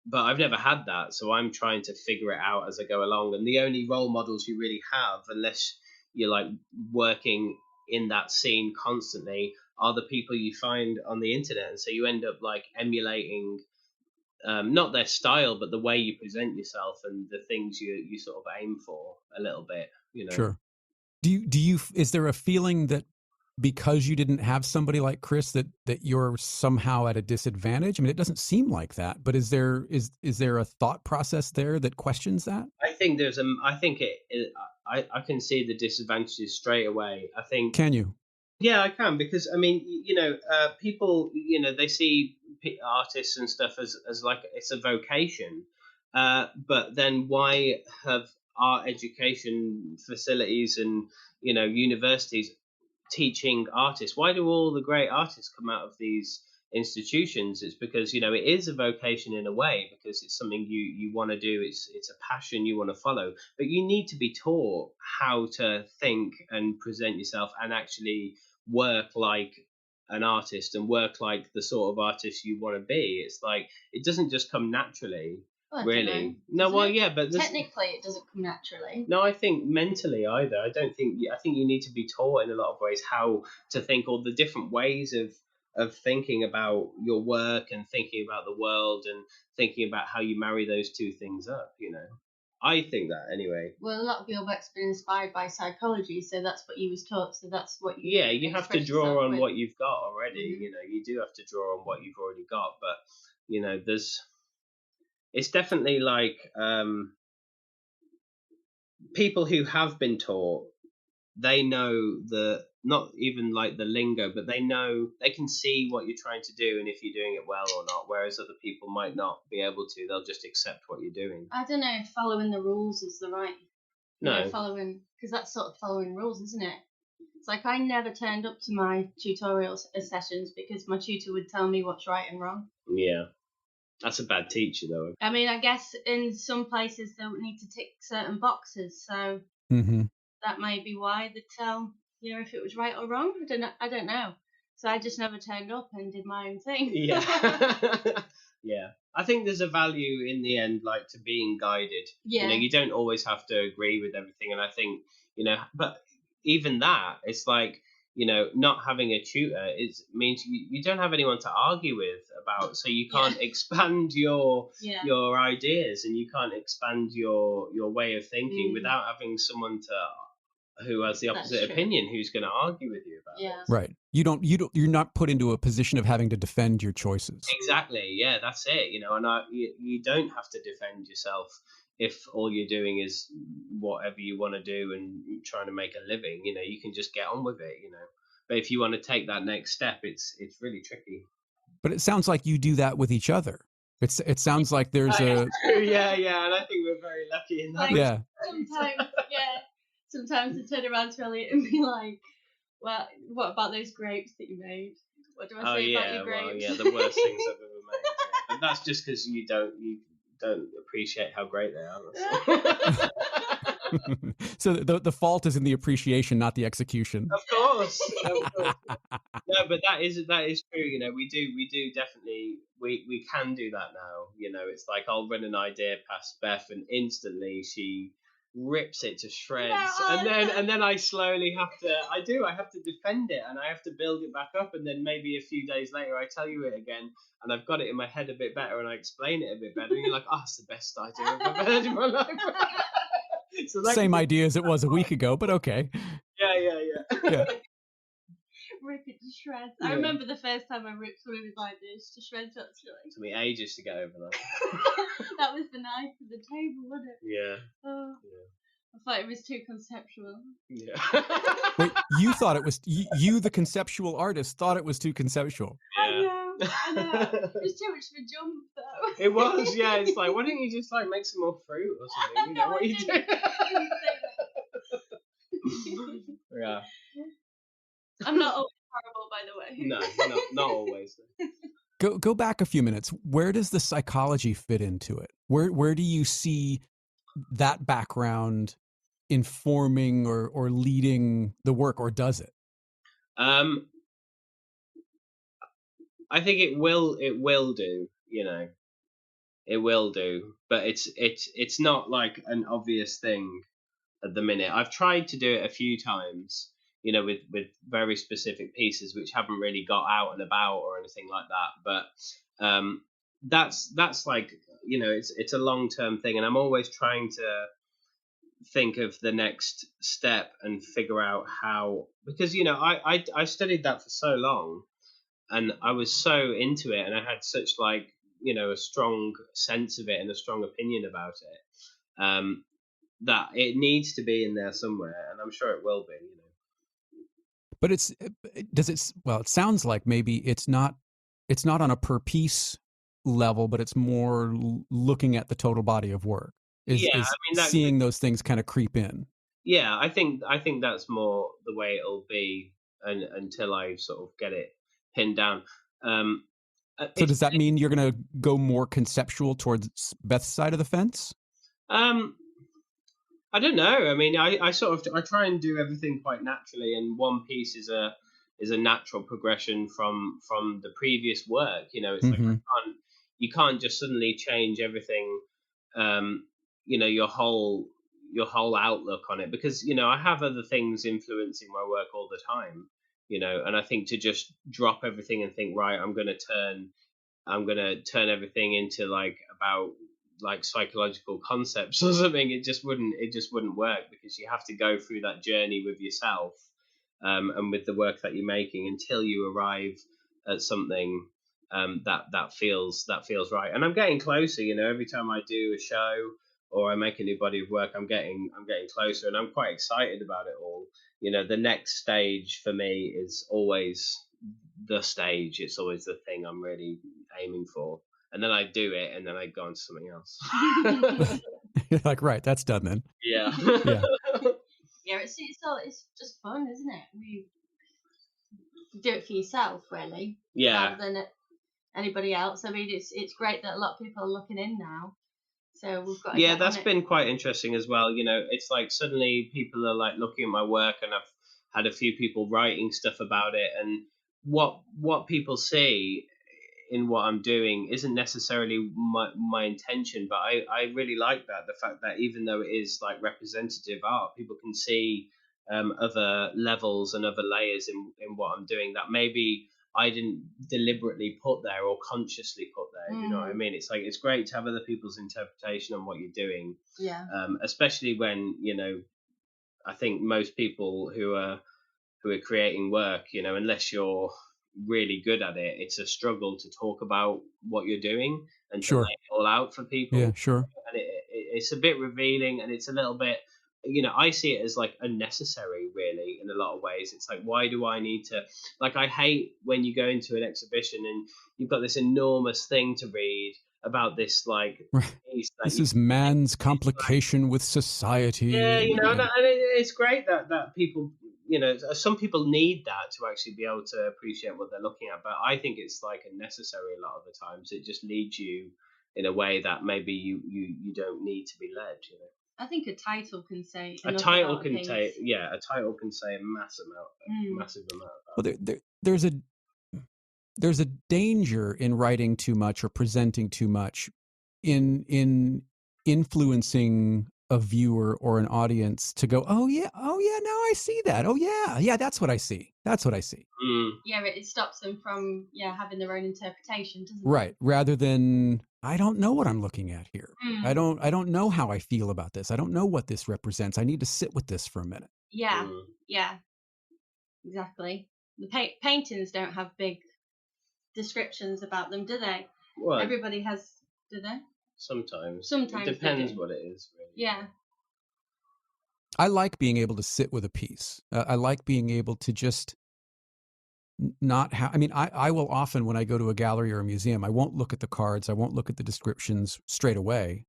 but I've never had that, so I'm trying to figure it out as I go along. And the only role models you really have, unless you're like working in that scene constantly, are the people you find on the internet. And so you end up like emulating not their style, but the way you present yourself and the things you sort of aim for a little bit. Sure. Do you is there a feeling that because you didn't have somebody like Chris that you're somehow at a disadvantage? I mean, it doesn't seem like that, but is there a thought process there that questions that? I think I can see the disadvantages straight away. I think. Can you? Yeah, I can, because I mean, people, they see artists and stuff as like it's a vocation, but then why have art education facilities and universities teaching artists? Why do all the great artists come out of these institutions? It's because it is a vocation in a way, because it's something you want to do. It's a passion you want to follow, but you need to be taught how to think and present yourself and actually work like an artist and work like the sort of artist you want to be. It's like it doesn't just come naturally. Well, really. No, well, yeah, but technically it doesn't come naturally. No, I think mentally either. I think you need to be taught in a lot of ways how to think, or the different ways of thinking about your work and thinking about the world and thinking about how you marry those two things up. I think that anyway. Well, a lot of your work's been inspired by psychology, so that's what you was taught. So that's what you. Yeah, you have to draw on what you've got already. Mm-hmm. You do have to draw on what you've already got, but it's definitely like people who have been taught. They know that not even like the lingo, but they know, they can see what you're trying to do and if you're doing it well or not, whereas other people might not be able to. They'll just accept what you're doing. I don't know if following the rules is the right, No. following, because that's sort of following rules, isn't it? It's like I never turned up to my tutorial sessions because my tutor would tell me what's right and wrong. Yeah. That's a bad teacher, though. I mean, I guess in some places they would need to tick certain boxes, so that may be why they tell you if it was right or wrong. I don't know. So I just never turned up and did my own thing. Yeah. Yeah. I think there's a value in the end, like, to being guided. Yeah. You know, you don't always have to agree with everything. And I think, you know, but even that, it's like, you know, not having a tutor means you don't have anyone to argue with about, so you can't expand your ideas, and you can't expand your way of thinking without having someone who has the opposite opinion, who's going to argue with you about it. Right. You're not put into a position of having to defend your choices. Exactly. Yeah, that's it. You know, and you don't have to defend yourself if all you're doing is whatever you want to do and trying to make a living. You know, you can just get on with it, you know. But if you want to take that next step, it's really tricky. But it sounds like you do that with each other. It sounds like there's yeah, and I think we're very lucky in that. Yeah. Sometimes I turn around to Elliot and be like, well, what about those grapes that you made? What do I say about your grapes? Well, yeah, the worst things I've ever made. Yeah. But that's just because you don't appreciate how great they are. So the fault is in the appreciation, not the execution. Of course. No, but that is true. You know, we do definitely we can do that now. You know, it's like I'll run an idea past Beth, and instantly she rips it to shreds, and then I slowly have to defend it, and I have to build it back up, and then maybe a few days later I tell you it again, and I've got it in my head a bit better, and I explain it a bit better, and you're like, oh, it's the best idea I've ever heard in my life. So same idea as it was a week ago, but okay. Yeah. Rip it to shreds. I remember the first time I ripped something like this to shreds. It took me ages to get over that. That was the knife to the table, wasn't it? Yeah. Oh. Yeah. I thought it was too conceptual. Yeah. Wait, you thought it was you, the conceptual artist, thought it was too conceptual. Yeah. I know. It was too much of a jump, though. It was, yeah. It's like, why don't you just like make some more fruit or something? You know what you do? Yeah. I'm not always horrible, by the way. No, not always. Go back a few minutes. Where does the psychology fit into it? Where do you see that background informing or leading the work, or does it? I think it will do, you know. It will do, but it's not like an obvious thing at the minute. I've tried to do it a few times, you know, with very specific pieces which haven't really got out and about or anything like that. But that's like, you know, it's a long-term thing, and I'm always trying to think of the next step and figure out how, because, you know, I studied that for so long, and I was so into it, and I had such, like, you know, a strong sense of it and a strong opinion about it, that it needs to be in there somewhere, and I'm sure it will be, you know. But it sounds like maybe it's not on a per piece level, but it's more looking at the total body of work. Seeing those things kind of creep in. Yeah, I think that's more the way it'll be, until I sort of get it pinned down. So does that mean you're going to go more conceptual towards Beth's side of the fence? I don't know. I mean, I try and do everything quite naturally, and one piece is a natural progression from the previous work. You know, it's like you can't just suddenly change everything. You know, your whole outlook on it, because, you know, I have other things influencing my work all the time. You know, and I think to just drop everything and think, right, I'm going to turn everything into about psychological concepts or something. It just wouldn't work, because you have to go through that journey with yourself, and with the work that you're making, until you arrive at something that feels right. And I'm getting closer, you know. Every time I do a show, or I make a new body of work, I'm getting closer, and I'm quite excited about it all. The next stage for me is always the stage. It's always the thing I'm really aiming for, and then I do it, and then I go on to something else. You're like, right, that's done then. Yeah. Yeah. Yeah, it's just fun, isn't it? You do it for yourself, really. Yeah. Rather than anybody else. I mean, it's great that a lot of people are looking in now. So we've got to Yeah, get that's on it. been quite interesting as well. It's like suddenly people are like looking at my work, and I've had a few people writing stuff about it, and what people see in what I'm doing isn't necessarily my intention, but I really like that, the fact that even though it is like representative art, people can see other levels and other layers in what I'm doing that maybe I didn't deliberately put there or consciously put there. You know what I mean? It's like, it's great to have other people's interpretation on what you're doing. Yeah. Especially when, I think most people who are creating work, unless you're really good at it, it's a struggle to talk about what you're doing and to Sure. lay it all out for people. Yeah, sure. And it's a bit revealing, and it's a little bit, I see it as like unnecessary, really, in a lot of ways. It's like, why do I need to, like, I hate when you go into an exhibition and you've got this enormous thing to read about this, like, piece that This is man's complication with society. yeah, and it's great that people, some people need that to actually be able to appreciate what they're looking at. But I think it's like unnecessary a lot of the times. It just leads you in a way that maybe you don't need to be led. I think a title can say A title can say, a title can say a massive amount. Well, there's a danger in writing too much or presenting too much in influencing a viewer or an audience to go, oh yeah, now I see that. Oh yeah, that's what I see. Yeah, it stops them from having their own interpretation, doesn't it? Right. Rather than, I don't know what I'm looking at here. I don't know how I feel about this. I don't know what this represents. I need to sit with this for a minute. Yeah, exactly. The paintings don't have big descriptions about them, do they? Well, everybody has, do they? Sometimes it depends what it is, really. Yeah. I like being able to sit with a piece. I like being able to just not have, I mean, I will often, when I go to a gallery or a museum, I won't look at the cards. I won't look at the descriptions straight away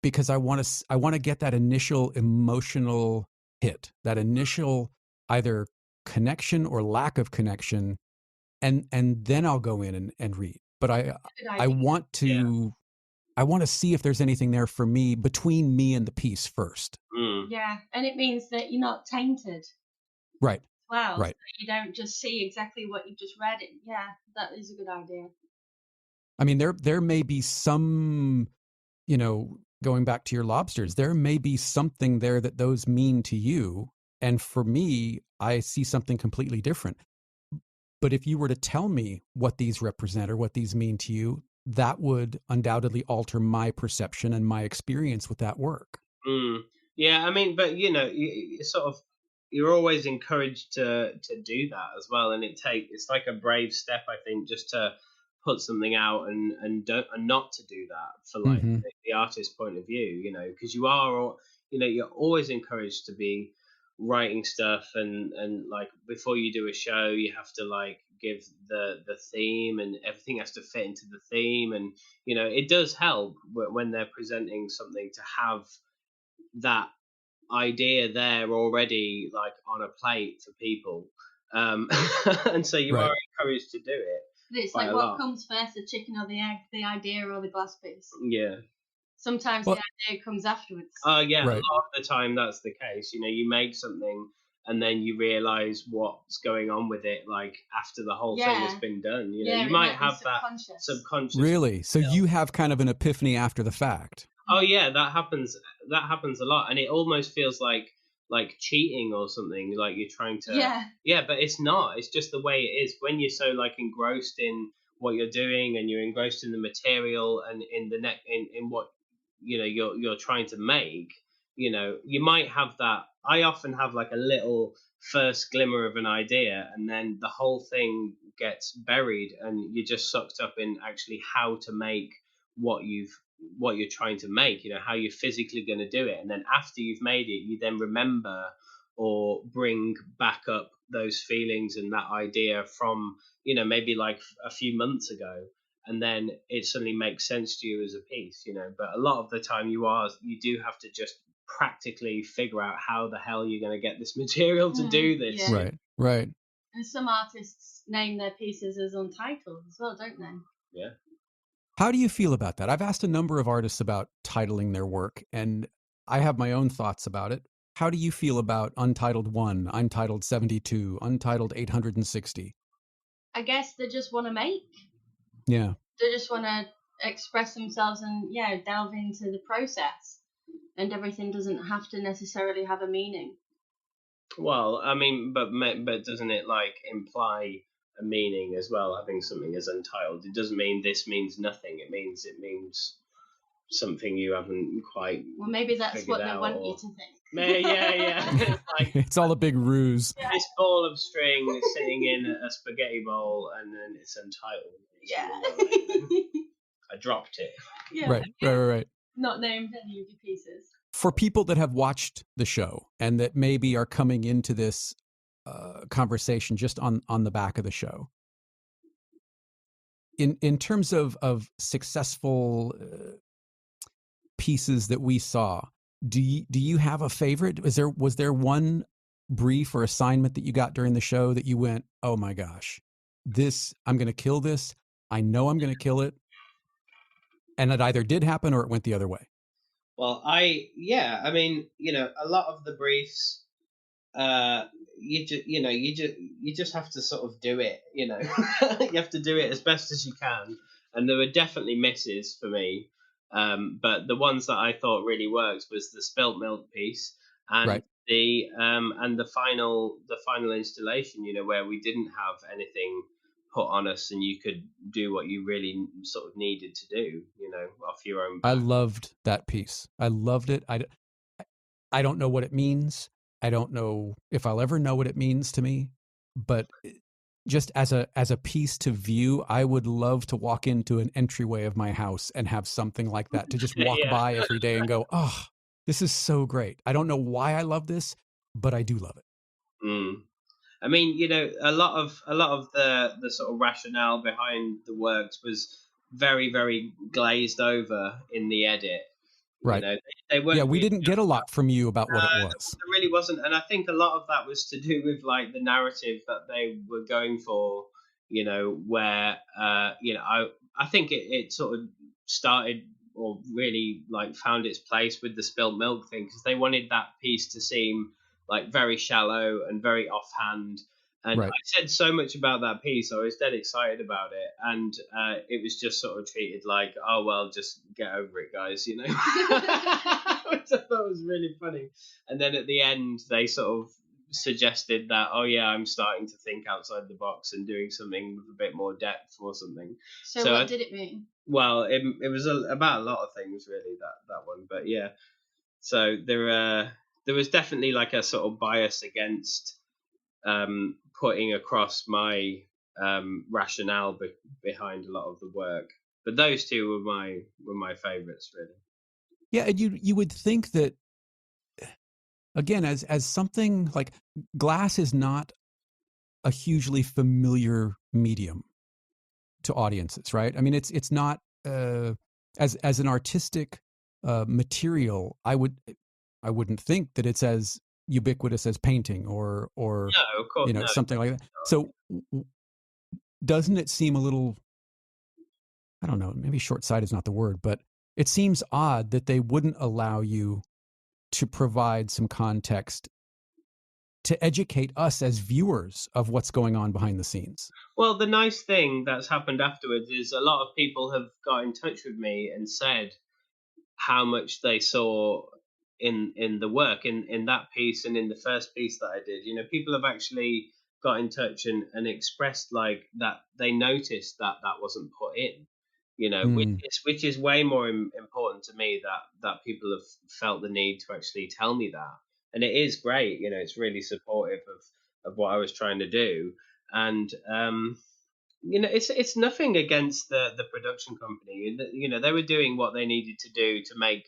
because I want to get that initial emotional hit, that initial either connection or lack of connection. And then I'll go in and read. But I want to, I want to see if there's anything there for me, between me and the piece first. Yeah, and it means that you're not tainted. Right. Well, right. So you don't just see exactly what you just read. Yeah, that is a good idea. I mean, there may be some, going back to your lobsters, there may be something there that those mean to you. And for me, I see something completely different. But if you were to tell me what these represent or what these mean to you, that would undoubtedly alter my perception and my experience with that work. Yeah, I mean, but you sort of, you're always encouraged to do that as well, and it's like a brave step, I think, just to put something out and not to do that for like the artist's point of view, because you are, you're always encouraged to be writing stuff, and like before you do a show, you have to like give the theme, and everything has to fit into the theme, and it does help when they're presenting something to have that idea there already, like on a plate for people, and so you are encouraged to do it. But it's like, what comes first, the chicken or the egg, the idea or the glass piece? Yeah. Sometimes the idea comes afterwards. Yeah, right. A lot of the time that's the case. You make something and then you realize what's going on with it, like after the whole thing has been done. You might have that subconscious. Really? So you have kind of an epiphany after the fact. Oh yeah, that happens a lot, and it almost feels like cheating or something, like you're trying to but it's not. It's just the way it is when you're so like engrossed in what you're doing, and you're engrossed in the material and in the in what you're trying to make. You might have that. I often have like a little first glimmer of an idea, and then the whole thing gets buried, and you're just sucked up in actually how to make what you've what you're trying to make, how you're physically going to do it. And then after you've made it, you then remember or bring back up those feelings and that idea from, maybe like a few months ago. And then it suddenly makes sense to you as a piece, but a lot of the time you do have to just practically figure out how the hell you're going to get this material to do this. Yeah. Right. And some artists name their pieces as Untitled as well, don't they? Yeah. How do you feel about that? I've asked a number of artists about titling their work, and I have my own thoughts about it. How do you feel about Untitled 1, Untitled 72, Untitled 860? I guess they just want to make. Yeah. They just want to express themselves and, delve into the process. And everything doesn't have to necessarily have a meaning. Well, I mean, but doesn't it like imply a meaning as well? Having something as untitled, it doesn't mean this means nothing. It means something you haven't quite. Well, maybe that's what they want you to think. Yeah. It's all a big ruse. Yeah. This ball of string sitting in a spaghetti bowl, and then it's untitled. I dropped it. Yeah. Right. Not named any of your pieces. For people that have watched the show and that maybe are coming into this conversation just on the back of the show, in terms of successful pieces that we saw, do you have a favorite? Was there one brief or assignment that you got during the show that you went, oh my gosh, I'm going to kill this. I know I'm going to kill it. And it either did happen or it went the other way. Well, I mean, a lot of the briefs, you just have to sort of do it, you have to do it as best as you can. And there were definitely misses for me. But the ones that I thought really worked was the spilt milk piece and the final installation, where we didn't have anything put on us and you could do what you really sort of needed to do, off your own back. I loved that piece. I loved it. I don't know what it means. I don't know if I'll ever know what it means to me, but just as a piece to view, I would love to walk into an entryway of my house and have something like that, to just walk by every day and go, oh, this is so great. I don't know why I love this, but I do love it. I mean, a lot of the sort of rationale behind the works was very, very glazed over in the edit. Right. They weren't. We didn't get a lot from you about what it was. There really wasn't, and I think a lot of that was to do with like the narrative that they were going for. Where I think it sort of started or really like found its place with the spilt milk thing, because they wanted that piece to seem like very shallow and very offhand. And I said so much about that piece. I was dead excited about it. And it was just sort of treated like, oh, well, just get over it, guys, Which I thought was really funny. And then at the end, they sort of suggested that, oh, yeah, I'm starting to think outside the box and doing something with a bit more depth or something. So what did it mean? Well, it was about a lot of things, really, that one. But, yeah. So there was definitely like a sort of bias against putting across my rationale behind a lot of the work, but those two were my favorites, really. Yeah, and you would think that, again, as something like glass is not a hugely familiar medium to audiences, right? I mean, it's not as an artistic material. I wouldn't think that it's as ubiquitous as painting or no, of course, something like that. So doesn't it seem a little, I don't know, maybe short-sighted is not the word, but it seems odd that they wouldn't allow you to provide some context to educate us as viewers of what's going on behind the scenes? Well, the nice thing that's happened afterwards is a lot of people have got in touch with me and said how much they saw in the work, in that piece and in the first piece that I did. People have actually got in touch and expressed like that they noticed that wasn't put in, which is way more important to me, that people have felt the need to actually tell me that. And it is great, it's really supportive of what I was trying to do. And it's nothing against the production company. They were doing what they needed to do to make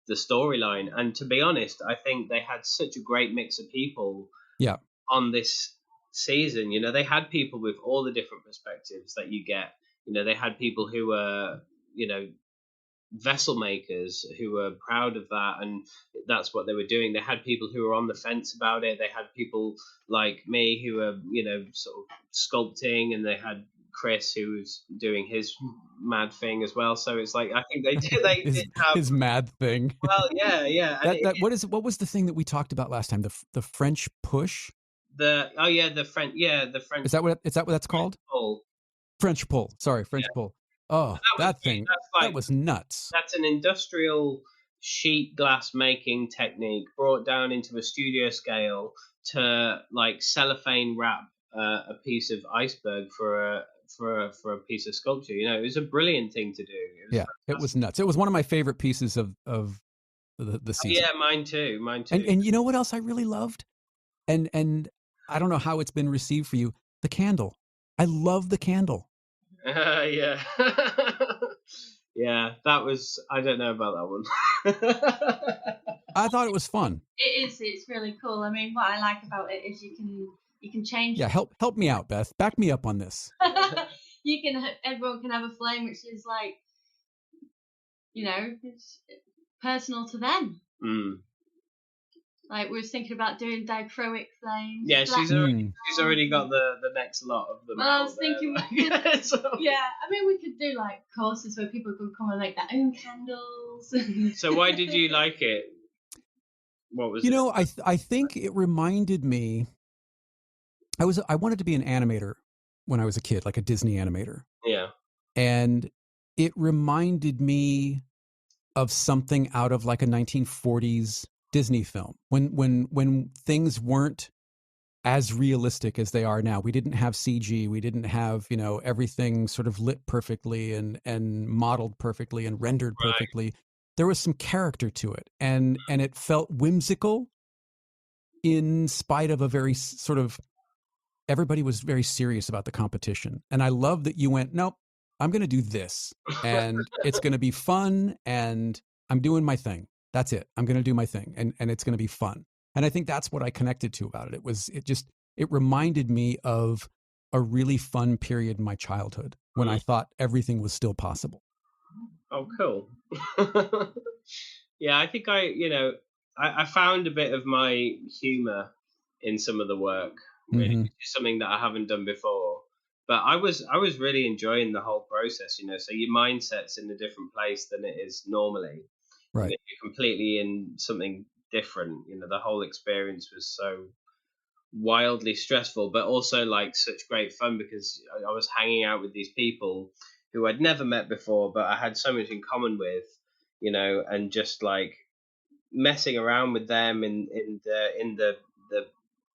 the storyline. And to be honest, I think they had such a great mix of people Yeah. on this season. They had people with all the different perspectives that you get. They had people who were, vessel makers who were proud of that, and that's what they were doing. They had people who were on the fence about it. They had people like me who were, sort of sculpting, and they had Chris who was doing his mad thing as well. So it's like, I think they did have his mad thing. Well, yeah. And what was the thing that we talked about last time? The French push. The French. Is that what that's called? Pull. French pull. Sorry, French pull. Oh, that thing. That was nuts. That's an industrial sheet glass making technique brought down into a studio scale to like cellophane wrap a piece of iceberg for a piece of sculpture. It was a brilliant thing to do. It was nuts. It was one of my favorite pieces of the season. Yeah, mine too. And you know what else I really loved? And I don't know how it's been received for you. The candle. I love the candle. Yeah. Yeah, that was, I don't know about that one. I thought it was fun. It's really cool. I mean, what I like about it is you can change. Yeah, help me out, Beth. Back me up on this. Everyone can have a flame which is like, it's personal to them. Like, we were thinking about doing dichroic flames. Yeah, she's already got the next lot of them. Well, I was thinking, I mean, we could do like courses where people could come and make their own candles. So why did you like it? What was it? I think it reminded me. I wanted to be an animator when I was a kid, like a Disney animator. Yeah. And it reminded me of something out of like a 1940s Disney film, when things weren't as realistic as they are now. We didn't have CG. We didn't have, everything sort of lit perfectly and modeled perfectly and rendered perfectly. Right. There was some character to it, and it felt whimsical in spite of a very sort of, everybody was very serious about the competition. And I love that you went, nope, I'm going to do this, and it's going to be fun, and I'm doing my thing. That's it. I'm going to do my thing, and it's going to be fun. And I think that's what I connected to about it. It reminded me of a really fun period in my childhood when I thought everything was still possible. Oh, cool. Yeah, I think I found a bit of my humor in some of the work, really, which is something that I haven't done before. But I was really enjoying the whole process, so your mindset's in a different place than it is normally. Right. You're completely in something different. The whole experience was so wildly stressful, but also like such great fun, because I was hanging out with these people who I'd never met before, but I had so much in common with, and just like messing around with them in the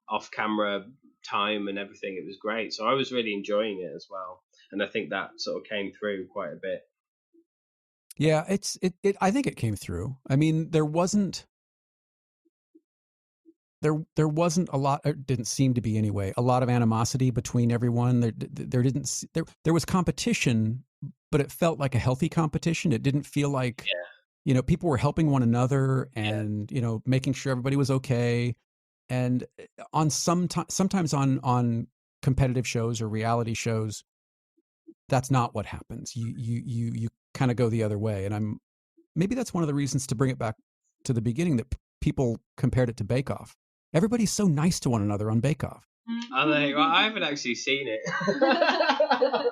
off camera time and everything. It was great. So I was really enjoying it as well. And I think that sort of came through quite a bit. Yeah, I think it came through. I mean, there wasn't a lot, or didn't seem to be anyway, a lot of animosity between everyone. There was competition, but it felt like a healthy competition. It didn't feel like, people were helping one another and, making sure everybody was okay. And sometimes on competitive shows or reality shows, that's not what happens. You kind of go the other way. And maybe that's one of the reasons to bring it back to the beginning, that people compared it to Bake Off. Everybody's so nice to one another on Bake Off. Are they? Well, I haven't actually seen it.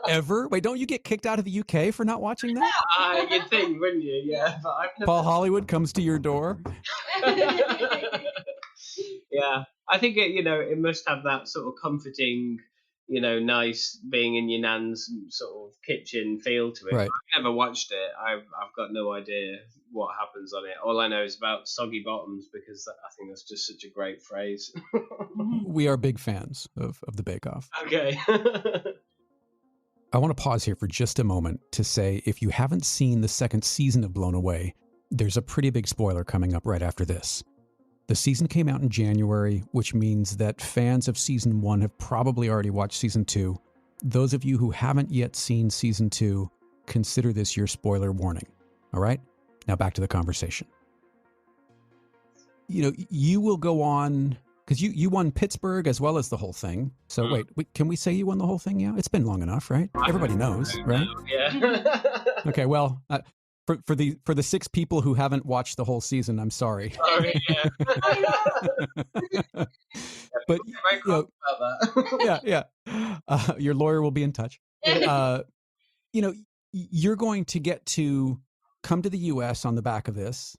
Ever? Wait, don't you get kicked out of the UK for not watching that? You'd think, wouldn't you? Yeah. But I've never... Paul Hollywood comes to your door. Yeah. I think it must have that sort of comforting, nice being in your nan's sort of kitchen feel to it. Right. I've never watched it. I've got no idea what happens on it. All I know is about soggy bottoms, because I think that's just such a great phrase. We are big fans of the Bake Off. Okay. I want to pause here for just a moment to say, if you haven't seen the second season of Blown Away, there's a pretty big spoiler coming up right after this. The season came out in January, which means that fans of season 1 have probably already watched season 2. those of you who haven't yet seen season 2, consider this your spoiler warning. All right? Now back to the conversation. You know, you will go on, because you won Pittsburgh as well as the whole thing. So wait, can we say you won the whole thing? Yeah, it's been long enough, right? Everybody knows, right? Yeah. Okay, well, for the 6 people who haven't watched the whole season, I'm sorry. Sorry, yeah. But Very cross about that. yeah. Your lawyer will be in touch. You know, you're going to get to come to the U.S. on the back of this.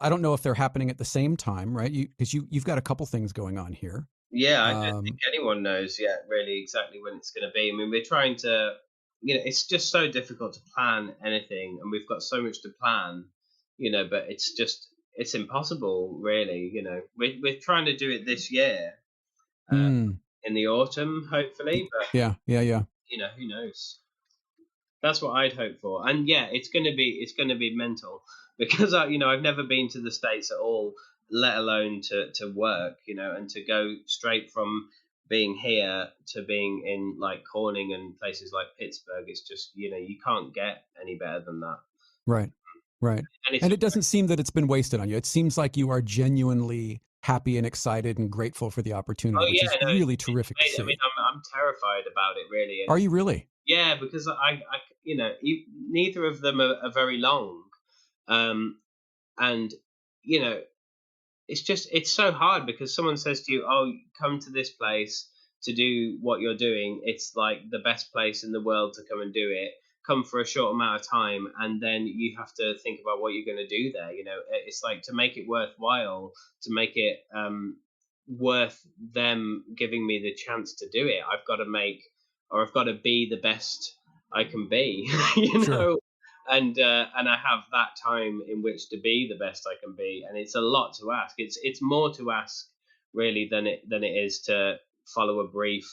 I don't know if they're happening at the same time, right? Because you've got a couple things going on here. Yeah, I don't think anyone knows yet really exactly when it's going to be. I mean, we're trying to, you know, it's just so difficult to plan anything, and we've got so much to plan, you know, but it's impossible, really. You know, we're trying to do it this year, in the autumn, hopefully. But yeah. You know, who knows? That's what I'd hope for. And yeah, it's going to be mental because I've never been to the States at all, let alone to work, you know, and to go straight from being here to being in like Corning and places like Pittsburgh. It's just, you know, you can't get any better than that. Right. And it doesn't seem that it's been wasted on you. It seems like you are genuinely happy and excited and grateful for the opportunity, which is really terrific to see. I mean, I'm terrified about it, really. Are you really? Yeah, because I you know, neither of them are very long, and you know, it's so hard because someone says to you, "Oh, come to this place to do what you're doing. It's like the best place in the world to come and do it. Come for a short amount of time, and then you have to think about what you're going to do there." You know, it's like to make it worthwhile, to make it worth them giving me the chance to do it. I've got to be the best I can be, you know, and I have that time in which to be the best I can be, and it's a lot to ask. It's more to ask really than it is to follow a brief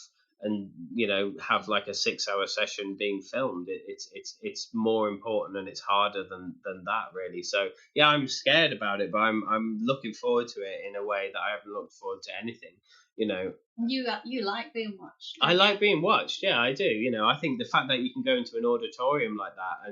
and, you know, have like a 6-hour session being filmed. It's more important and it's harder than that really. So yeah, I'm scared about it, but I'm looking forward to it in a way that I haven't looked forward to anything. You know, you like being watched. I like being watched. Yeah, I do. You know, I think the fact that you can go into an auditorium like that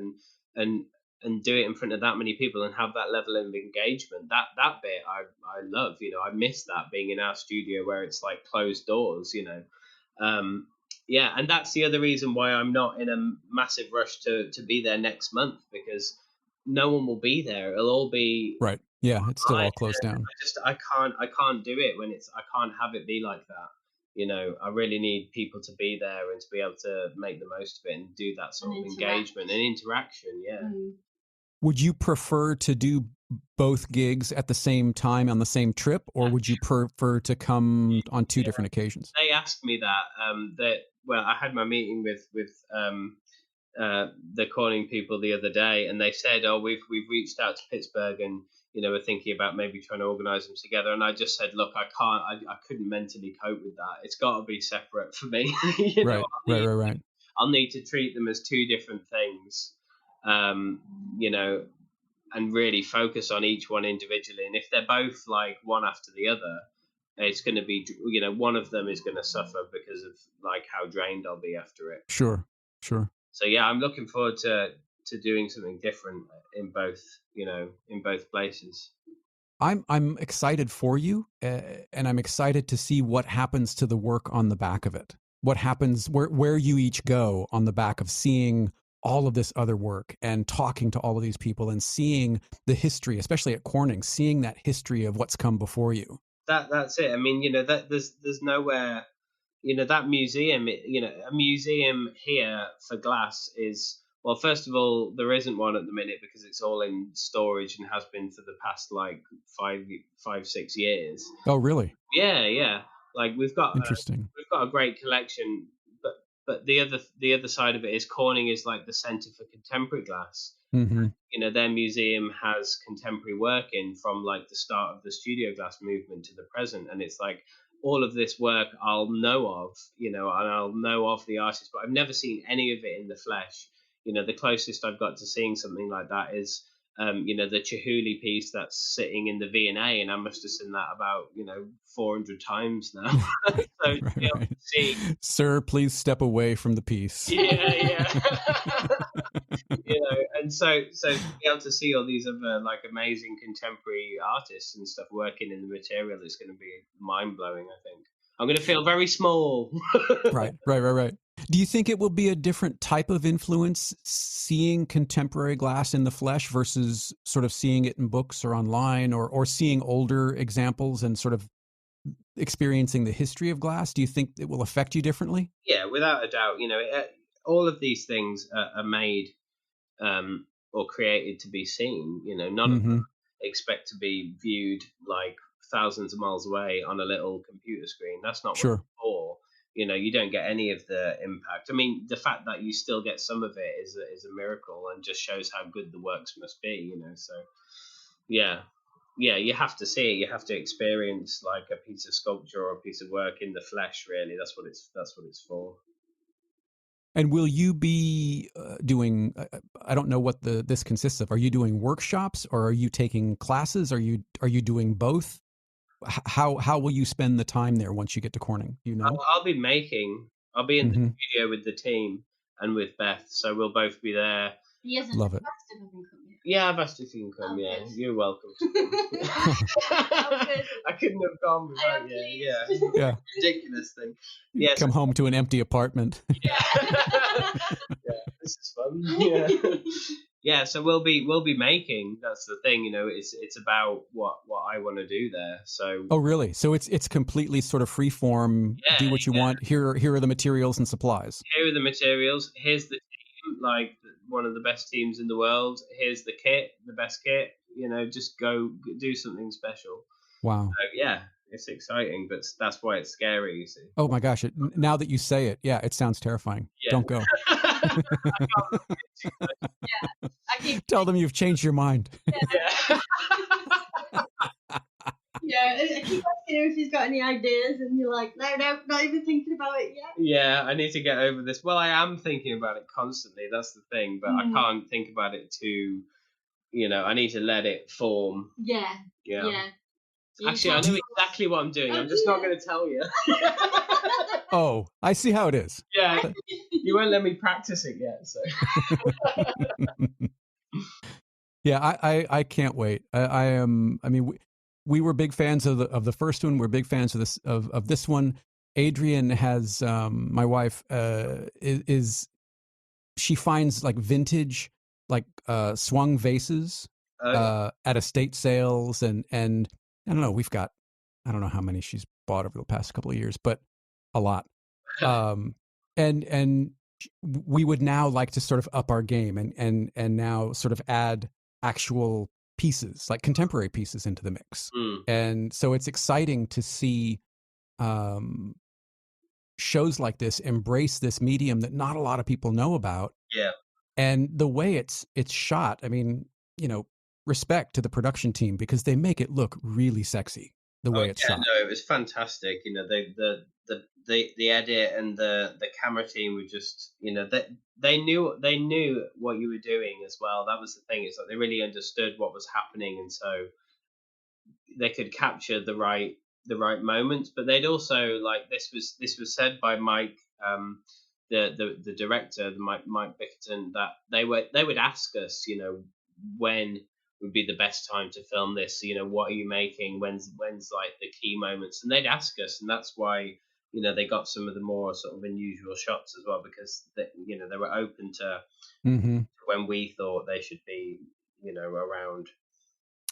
and do it in front of that many people and have that level of engagement, that bit I love. You know, I miss that being in our studio where it's like closed doors. You know, yeah, and that's the other reason why I'm not in a massive rush to be there next month, because no one will be there. It'll all be right. Yeah, it's still all closed down. I can't do it when I can't have it be like that. You know, I really need people to be there and to be able to make the most of it and do that sort of engagement and interaction. Yeah. Would you prefer to do both gigs at the same time on the same trip, or would you prefer to come on 2 different occasions? They asked me that. Well, I had my meeting with the Corning people the other day, and they said, "Oh, we've reached out to Pittsburgh, and you know, we're thinking about maybe trying to organise them together." And I just said, "Look, I can't. I couldn't mentally cope with that. It's got to be separate for me." You know, right. I'll need to treat them as 2 different things, you know, and really focus on each one individually. And if they're both like one after the other, it's going to be, you know, one of them is going to suffer because of like how drained I'll be after it. Sure. So yeah, I'm looking forward to doing something different in both, you know, in both places. I'm excited for you, and I'm excited to see what happens to the work on the back of it. What happens where you each go on the back of seeing all of this other work and talking to all of these people and seeing the history, especially at Corning, seeing that history of what's come before you. That's it. I mean, you know, that there's nowhere, you know, that museum, you know, a museum here for glass is, well, first of all, there isn't one at the minute because it's all in storage and has been for the past like 5-6 years. Oh, really? Yeah. Like we've got a great collection, but the other side of it is Corning is like the center for contemporary glass. Mm-hmm. You know, their museum has contemporary work in from like the start of the studio glass movement to the present, and it's like all of this work I'll know of, you know, and I'll know of the artist, but I've never seen any of it in the flesh. You know, the closest I've got to seeing something like that is the Chihuly piece that's sitting in the V&A, and I must have seen that about 400 times now. So to be able to see, sir, please step away from the piece. yeah. And so to be able to see all these other like amazing contemporary artists and stuff working in the material is going to be mind blowing. I think I'm going to feel very small. Right. Do you think it will be a different type of influence seeing contemporary glass in the flesh versus sort of seeing it in books or online, or seeing older examples and sort of experiencing the history of glass? Do you think it will affect you differently? Yeah, without a doubt. All of these things are made or created to be seen. None of them expect to be viewed like thousands of miles away on a little computer screen. That's not what Sure. it's for. You don't get any of the impact. I mean, the fact that you still get some of it is a miracle, and just shows how good the works must be. So yeah, you have to see it. You have to experience like a piece of sculpture or a piece of work in the flesh. Really, that's what it's for. And will you be doing? I don't know what this consists of. Are you doing workshops, or are you taking classes? Are you doing both? How will you spend the time there once you get to Corning? I'll be in the studio with the team and with Beth, so we'll both be there. He hasn't Love it. asked if he can come yet. Yeah, I've asked if you can come. Yeah, good. you're welcome to come. I couldn't have gone without you. Yeah. Ridiculous thing. Yeah, come home to an empty apartment. Yeah. This is fun. Yeah. Yeah, so we'll be making. That's the thing, it's about what I want to do there. So oh, really? So it's completely sort of free form. Do what you want. Here are the materials and supplies. Here are the materials. Here's the team, like one of the best teams in the world. Here's the kit, the best kit. Just go do something special. Wow. So, yeah, it's exciting, but that's why it's scary. You see. Oh my gosh! Now that you say it, yeah, it sounds terrifying. Yeah. Don't go. Tell them you've changed your mind. Yeah, I keep asking him if he's got any ideas, and you're like, no, not even thinking about it yet. Yeah, I need to get over this. Well, I am thinking about it constantly. That's the thing, but I can't think about it too. I need to let it form. Yeah. Actually, I know exactly what I'm doing. I'm just not going to tell you. Oh, I see how it is. Yeah, you won't let me practice it yet, so. Yeah, I can't wait. I am. I mean, we were big fans of the first one. We're big fans of this one. Adrianne has my wife is she finds like vintage like swung vases at estate sales, and I don't know. We've got I don't know how many she's bought over the past couple of years, but a lot. And we would now like to sort of up our game and now sort of add actual pieces, like contemporary pieces, into the mix. And so it's exciting to see shows like this embrace this medium that not a lot of people know about. Yeah. And the way it's shot, I mean, respect to the production team, because they make it look really sexy the way it's shot. No, it was fantastic. The edit and the camera team were just, they knew what you were doing as well. That was the thing. It's like they really understood what was happening, and so they could capture the right moments. But they'd also, like, this was said by Mike, the director, Mike Bickerton, that they would ask us, when would be the best time to film this. What are you making? When's like the key moments? And they'd ask us, and that's why they got some of the more sort of unusual shots as well, because they were open to when we thought they should be around.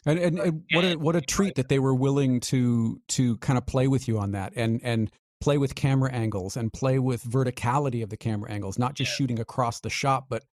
And what a treat that they were willing to kind of play with you on that and play with camera angles and play with verticality of the camera angles, not just shooting across the shot, but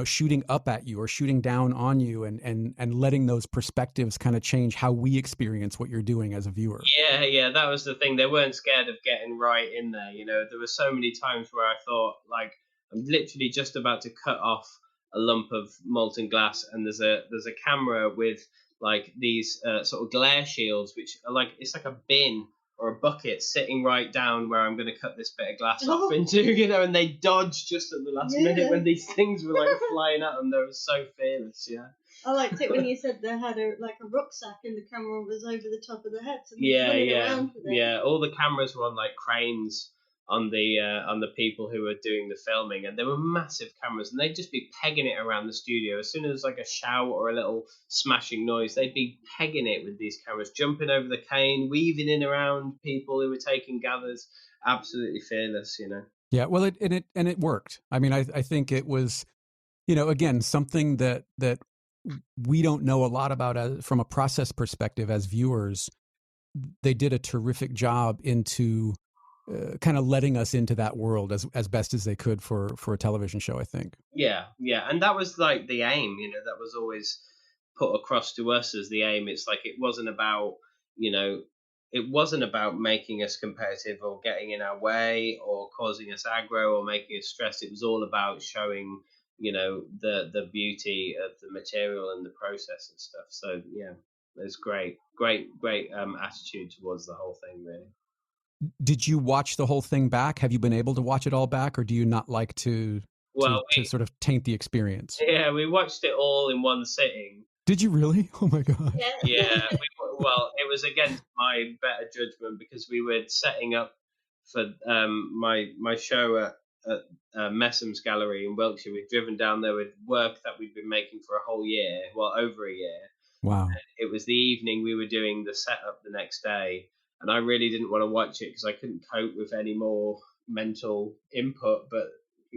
shooting up at you or shooting down on you, and letting those perspectives kind of change how we experience what you're doing as a viewer. Yeah, that was the thing. They weren't scared of getting right in there. There were so many times where I thought, like, I'm literally just about to cut off a lump of molten glass, and there's a camera with like these sort of glare shields, which are like, it's like a bin or a bucket sitting right down where I'm going to cut this bit of glass off into, and they dodged just at the last minute when these things were like flying at them. They were so fearless, I liked it when you said they had a rucksack and the camera was over the top of the head, so they Yeah, were running yeah, around with it. yeah. All the cameras were on like cranes on the people who were doing the filming, and they were massive cameras, and they'd just be pegging it around the studio. As soon as like a shout or a little smashing noise, they'd be pegging it with these cameras, jumping over the cane, weaving in around people who were taking gathers. Absolutely fearless, you know. Yeah, well, it worked. I mean, I think it was, you know, again, something that we don't know a lot about from a process perspective as viewers. They did a terrific job into kind of letting us into that world as best as they could for a television show, I think. Yeah, yeah, and that was like the aim, you know, that was always put across to us as the aim. It's like it wasn't about, you know, it wasn't about making us competitive or getting in our way or causing us aggro or making us stressed. It was all about showing, you know, the beauty of the material and the process and stuff. So yeah, it was great attitude towards the whole thing, really. Did you watch the whole thing back? Have you been able to watch it all back, or do you not like to Well, sort of taint the experience? we watched it all in one sitting. Did you really? Oh my gosh. Yeah, well, it was against my better judgment because we were setting up for my show at Messam's Gallery in Wiltshire. We'd driven down there with work that we'd been making for a whole year, well, over a year. Wow. It was the evening we were doing the setup the next day, and I really didn't want to watch it because I couldn't cope with any more mental input. But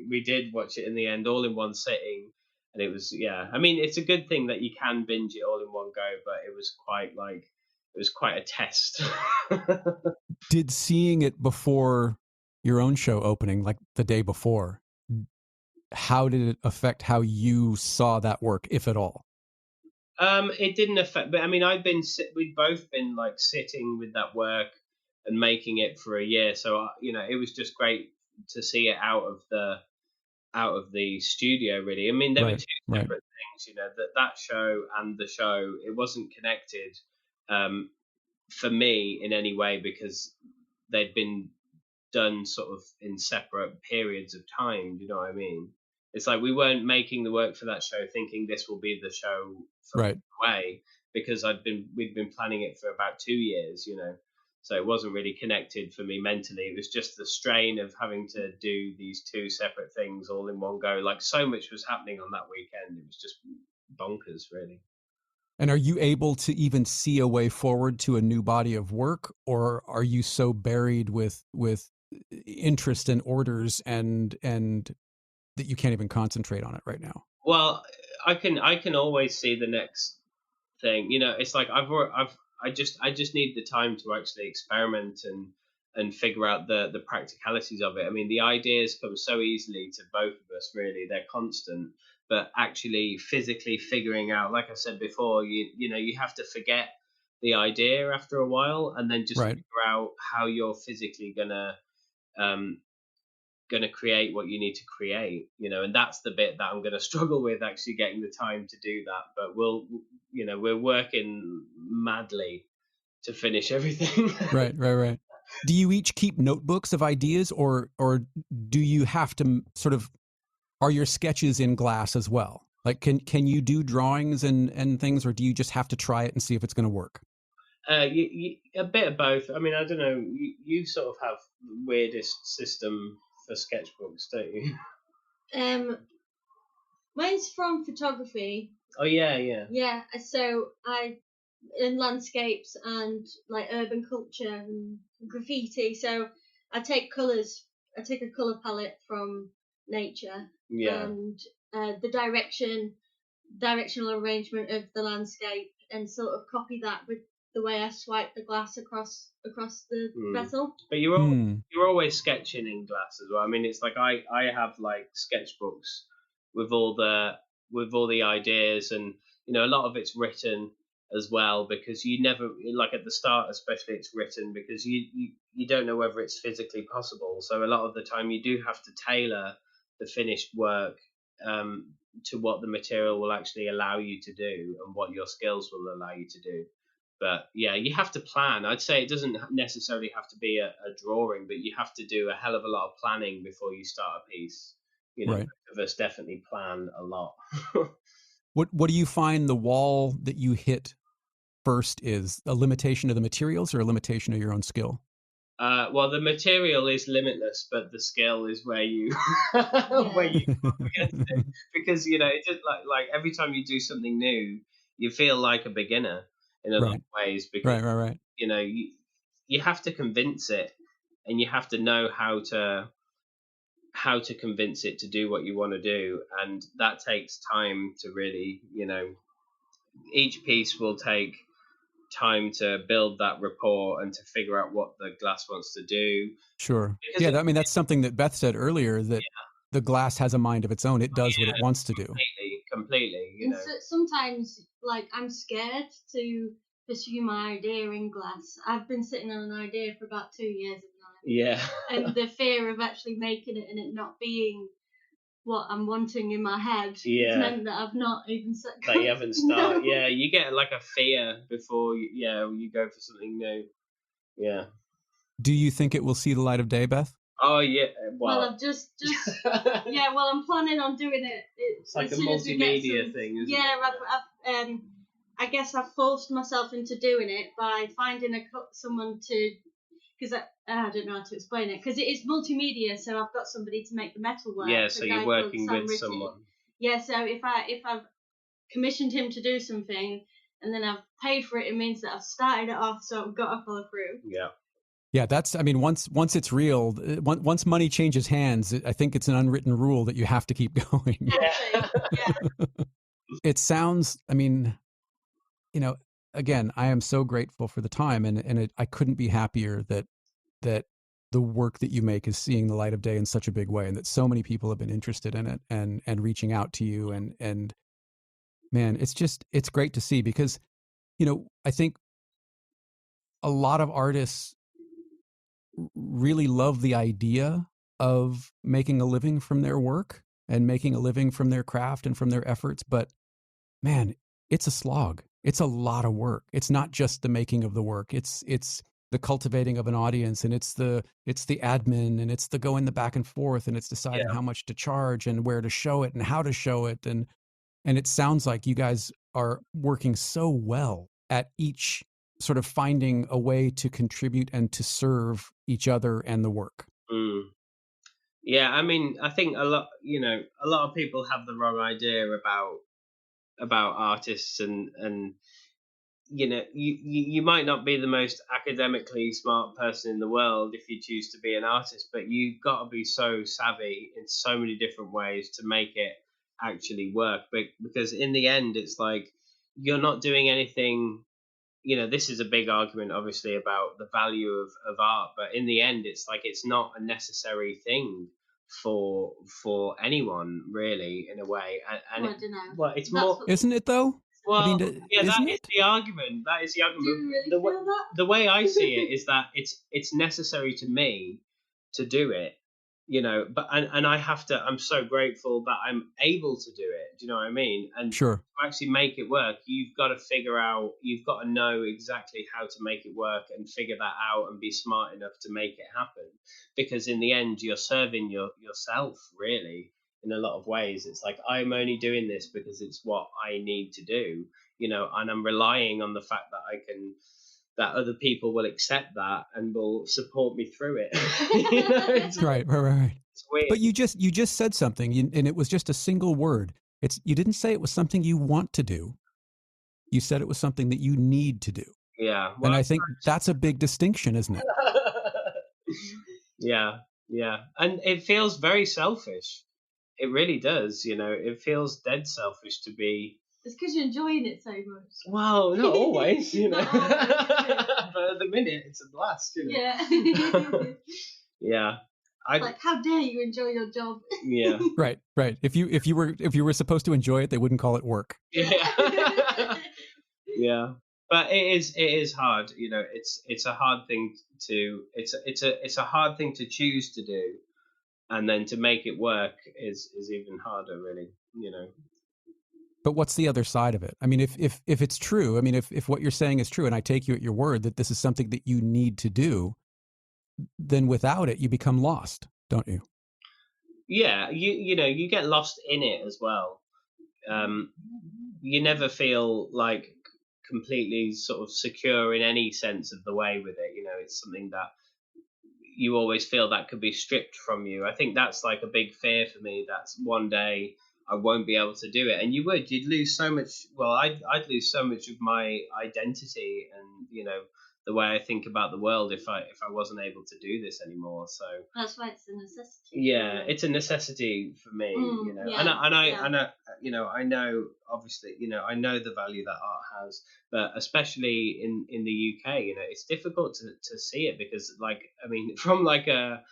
we did watch it in the end, all in one sitting, and it was, yeah. I mean, it's a good thing that you can binge it all in one go, but it was quite a test. Did seeing it before your own show opening, like the day before, how did it affect how you saw that work, if at all? It didn't affect, but I mean, we'd both been like sitting with that work and making it for a year, so you know, it was just great to see it out of the studio. Really, I mean, there were two separate things, you know, that show and the show. It wasn't connected for me in any way because they'd been done sort of in separate periods of time. Do you know what I mean? It's like we weren't making the work for that show thinking this will be the show from away because we'd been planning it for about 2 years, you know. So it wasn't really connected for me mentally. It was just the strain of having to do these two separate things all in one go. Like so much was happening on that weekend. It was just bonkers, really. And are you able to even see a way forward to a new body of work, or are you so buried with interest and orders and that you can't even concentrate on it right now? Well, I can always see the next thing. You know, it's like I just need the time to actually experiment and figure out the practicalities of it. I mean, the ideas come so easily to both of us. Really, they're constant. But actually, physically figuring out, like I said before, you know, you have to forget the idea after a while, and then just figure out how you're physically um, gonna create what you need to create, you know, and that's the bit that I'm gonna struggle with actually getting the time to do that. But you know, we're working madly to finish everything. Right. Do you each keep notebooks of ideas, or do you have to sort of, are your sketches in glass as well? Like, can you do drawings and things, or do you just have to try it and see if it's going to work? A bit of both. I mean, I don't know. You sort of have the weirdest system for sketchbooks, don't you? Mine's from photography. Oh yeah. Yeah, so in landscapes and like urban culture and graffiti. So I take colours. I take a colour palette from nature and the directional arrangement of the landscape, and sort of copy that with the way I swipe the glass across the vessel. But you're always sketching in glass as well. I mean, it's like I have like sketchbooks with all the ideas, and you know, a lot of it's written as well because you never, like at the start especially, it's written because you don't know whether it's physically possible. So a lot of the time you do have to tailor the finished work to what the material will actually allow you to do and what your skills will allow you to do. But yeah, you have to plan. I'd say it doesn't necessarily have to be a drawing, but you have to do a hell of a lot of planning before you start a piece. You know, both of us definitely plan a lot. What do you find the wall that you hit first is? A limitation of the materials or a limitation of your own skill? Well, the material is limitless, but the skill is where you where you come up against it. Because it's just like every time you do something new, you feel like a beginner in a lot of ways. Because Right. you have to convince it, and you have to know how to convince it to do what you want to do, and that takes time to really, each piece will take time to build that rapport and to figure out what the glass wants to do. Sure. Because Yeah, I mean, that's something that Beth said earlier, that the glass has a mind of its own. It does what it wants to do. Completely. And so, sometimes, like, I'm scared to pursue my idea in glass. I've been sitting on an idea for about 2 years now. Yeah. And the fear of actually making it and it not being what I'm wanting in my head has meant that I've not even set. That you haven't started. No. Yeah, you get like a fear before you go for something new. Yeah. Do you think it will see the light of day, Beth? Oh yeah. Well, I've just yeah. Well, I'm planning on doing it. It's like a multimedia thing, isn't it? Yeah, I guess I've forced myself into doing it by finding someone to, because I don't know how to explain it, because it is multimedia, so I've got somebody to make the metal work. Yeah, so you're working with someone. Yeah, so if I've commissioned him to do something and then I've paid for it, it means that I've started it off, so I've got to follow through. Yeah. Yeah, that's, I mean, once it's real, once money changes hands, I think it's an unwritten rule that you have to keep going. Yeah. It sounds, I mean, again, I am so grateful for the time, and I couldn't be happier that the work that you make is seeing the light of day in such a big way, and that so many people have been interested in it and reaching out to you, and man, it's great to see, because, I think a lot of artists really love the idea of making a living from their work and making a living from their craft and from their efforts. But man, it's a slog. It's a lot of work. It's not just the making of the work. It's the cultivating of an audience, and it's the admin, and it's the going the back and forth, and it's deciding how much to charge and where to show it and how to show it. And it sounds like you guys are working so well at each sort of finding a way to contribute and to serve each other and the work. Yeah, I mean, I think a lot of people have the wrong idea about artists, and you might not be the most academically smart person in the world if you choose to be an artist, but you've got to be so savvy in so many different ways to make it actually work. Because in the end, it's like you're not doing anything. This is a big argument, obviously, about the value of art, but in the end, it's like it's not a necessary thing for anyone, really, in a way. And I don't know. Well, it's more, isn't it though? Well, I mean, that is the argument. That is the argument. Do you really feel that? The way I see it is that it's necessary to me to do it, but and I'm so grateful that I'm able to do it. Do you know what I mean? And sure, to actually make it work, you've got to know exactly how to make it work and figure that out and be smart enough to make it happen. Because in the end, you're serving yourself, really. In a lot of ways, it's like, I'm only doing this because it's what I need to do, and I'm relying on the fact that other people will accept that and will support me through it. It's right. It's weird. But you just said something, and it was just a single word. You didn't say it was something you want to do. You said it was something that you need to do. Yeah. Well, and I think that's a big distinction, isn't it? Yeah. And it feels very selfish. It really does, it feels dead selfish to be. It's because you're enjoying it so much. Well, not always, Not always, but at the minute, it's a blast, Yeah. Yeah. Like, how dare you enjoy your job? Yeah. Right. If you were supposed to enjoy it, they wouldn't call it work. Yeah. Yeah. But it is hard, it's a hard thing to it's a hard thing to choose to do. And then to make it work is even harder, really, But what's the other side of it? I mean, if it's true, I mean, if what you're saying is true, and I take you at your word that this is something that you need to do, then without it, you become lost, don't you? Yeah, you get lost in it as well. you never feel like completely sort of secure in any sense of the way with it. It's something that you always feel that could be stripped from you. I think that's like a big fear for me. That's one day I won't be able to do it, and you'd lose so much. Well, I'd lose so much of my identity and the way I think about the world if I wasn't able to do this anymore. So that's why it's a necessity. Yeah, it's a necessity for me, and I know obviously, I know the value that art has, but especially in the UK, it's difficult to see it because, like, I mean, from like a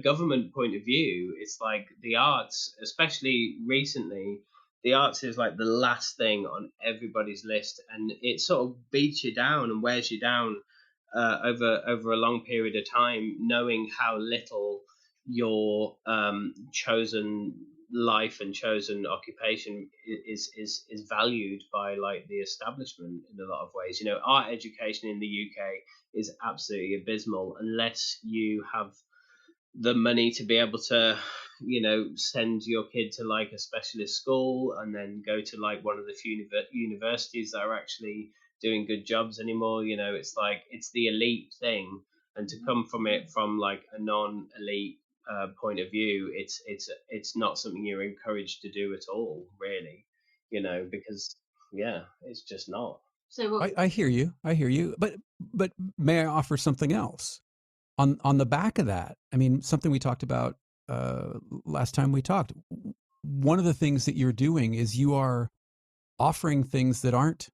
government point of view, it's like the arts, especially recently, the arts is like the last thing on everybody's list, and it sort of beats you down and wears you down over a long period of time, knowing how little your chosen life and chosen occupation is valued by like the establishment in a lot of ways. Art education in the UK is absolutely abysmal unless you have the money to be able to send your kid to like a specialist school and then go to like one of the few universities that are actually doing good jobs anymore. It's like it's the elite thing, and to come from it from like a non-elite point of view, it's not something you're encouraged to do at all, really. Because it's just not. So I hear you, but may I offer something else on the back of that? I mean, something we talked about last time we talked. One of the things that you're doing is you are offering things that aren't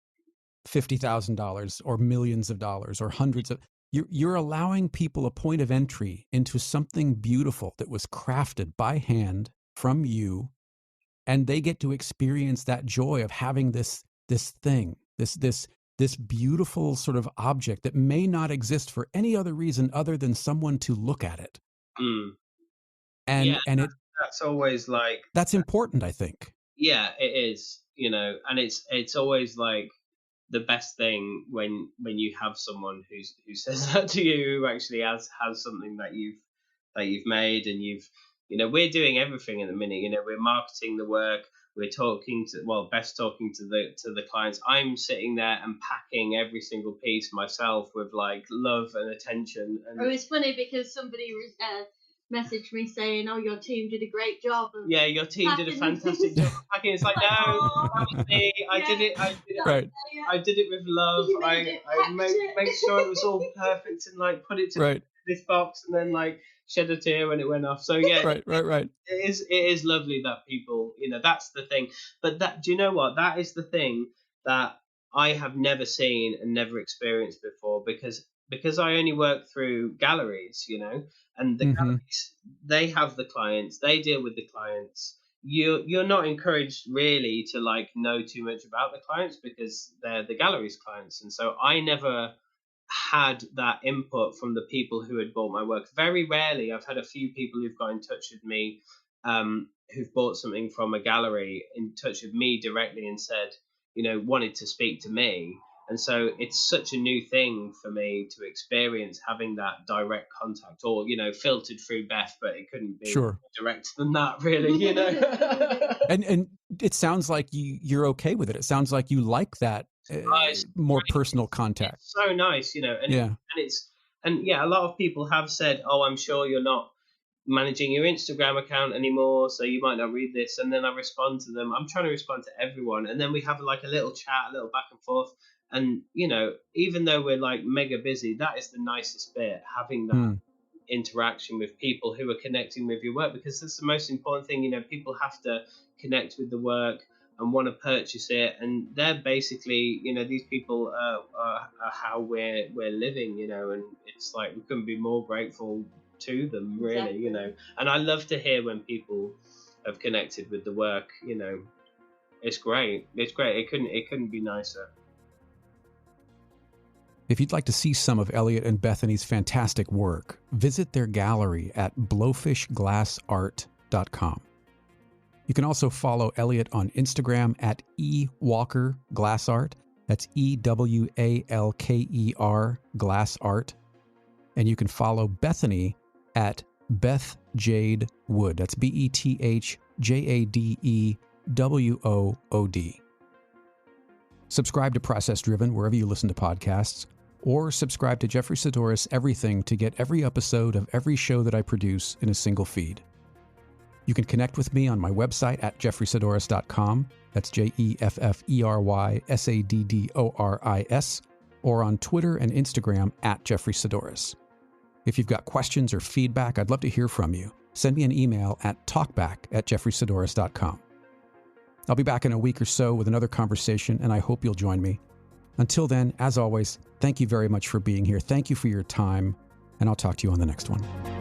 $50,000 or millions of dollars or hundreds of. You're allowing people a point of entry into something beautiful that was crafted by hand from you, and they get to experience that joy of having this thing, this beautiful sort of object that may not exist for any other reason other than someone to look at it. And that's always like, that's important, I think. Yeah, it is, and it's always like the best thing when you have someone who says that to you, who actually has something that you've made, and we're doing everything at the minute. We're marketing the work, we're talking to the clients. I'm sitting there and packing every single piece myself with like love and attention. And it was funny because somebody messaged me saying, "Oh, your team did a great job." Yeah, your team did a fantastic job of packing. It's like, no, that was me. I did it. I did it with love. I made sure it was all perfect and like put it to this box and then like shed a tear when it went off. So yeah, right. It is lovely that people, that's the thing. But do you know what? That is the thing that I have never seen and never experienced before, because I only work through galleries, and the galleries, they have the clients, they deal with the clients. You're not encouraged really to like know too much about the clients because they're the gallery's clients. And so I never had that input from the people who had bought my work. Very rarely. I've had a few people who've got in touch with me, who've bought something from a gallery, in touch with me directly and said, wanted to speak to me. And so it's such a new thing for me to experience having that direct contact, or, filtered through Beth, but it couldn't be more direct than that, really, And it sounds like you're okay with it. It sounds like you like that more personal contact. It's so nice, and a lot of people have said, "Oh, I'm sure you're not managing your Instagram account anymore, so you might not read this." And then I respond to them. I'm trying to respond to everyone, and then we have like a little chat, a little back and forth. And even though we're like mega busy, that is the nicest bit, having that interaction with people who are connecting with your work, because that's the most important thing. People have to connect with the work and want to purchase it, and they're basically, these people are how we're living, and it's like we couldn't be more grateful to them, really. Exactly. And I love to hear when people have connected with the work. It's great. It couldn't be nicer. If you'd like to see some of Elliot and Bethany's fantastic work, visit their gallery at blowfishglassart.com. You can also follow Elliot on Instagram at @ewalkerglassart. That's EWALKER glassart. And you can follow Bethany at Beth Jade Wood. That's BETHJADE JADEWOOD. Subscribe to Process Driven wherever you listen to podcasts, or subscribe to Jeffrey Sidoris Everything to get every episode of every show that I produce in a single feed. You can connect with me on my website at jeffreysidoris.com. That's JEFFERYSADDORIS, or on Twitter and Instagram at Jeffrey Sidoris. If you've got questions or feedback, I'd love to hear from you. Send me an email at talkback@jeffreysidoris.com. I'll be back in a week or so with another conversation, and I hope you'll join me. Until then, as always, thank you very much for being here. Thank you for your time, and I'll talk to you on the next one.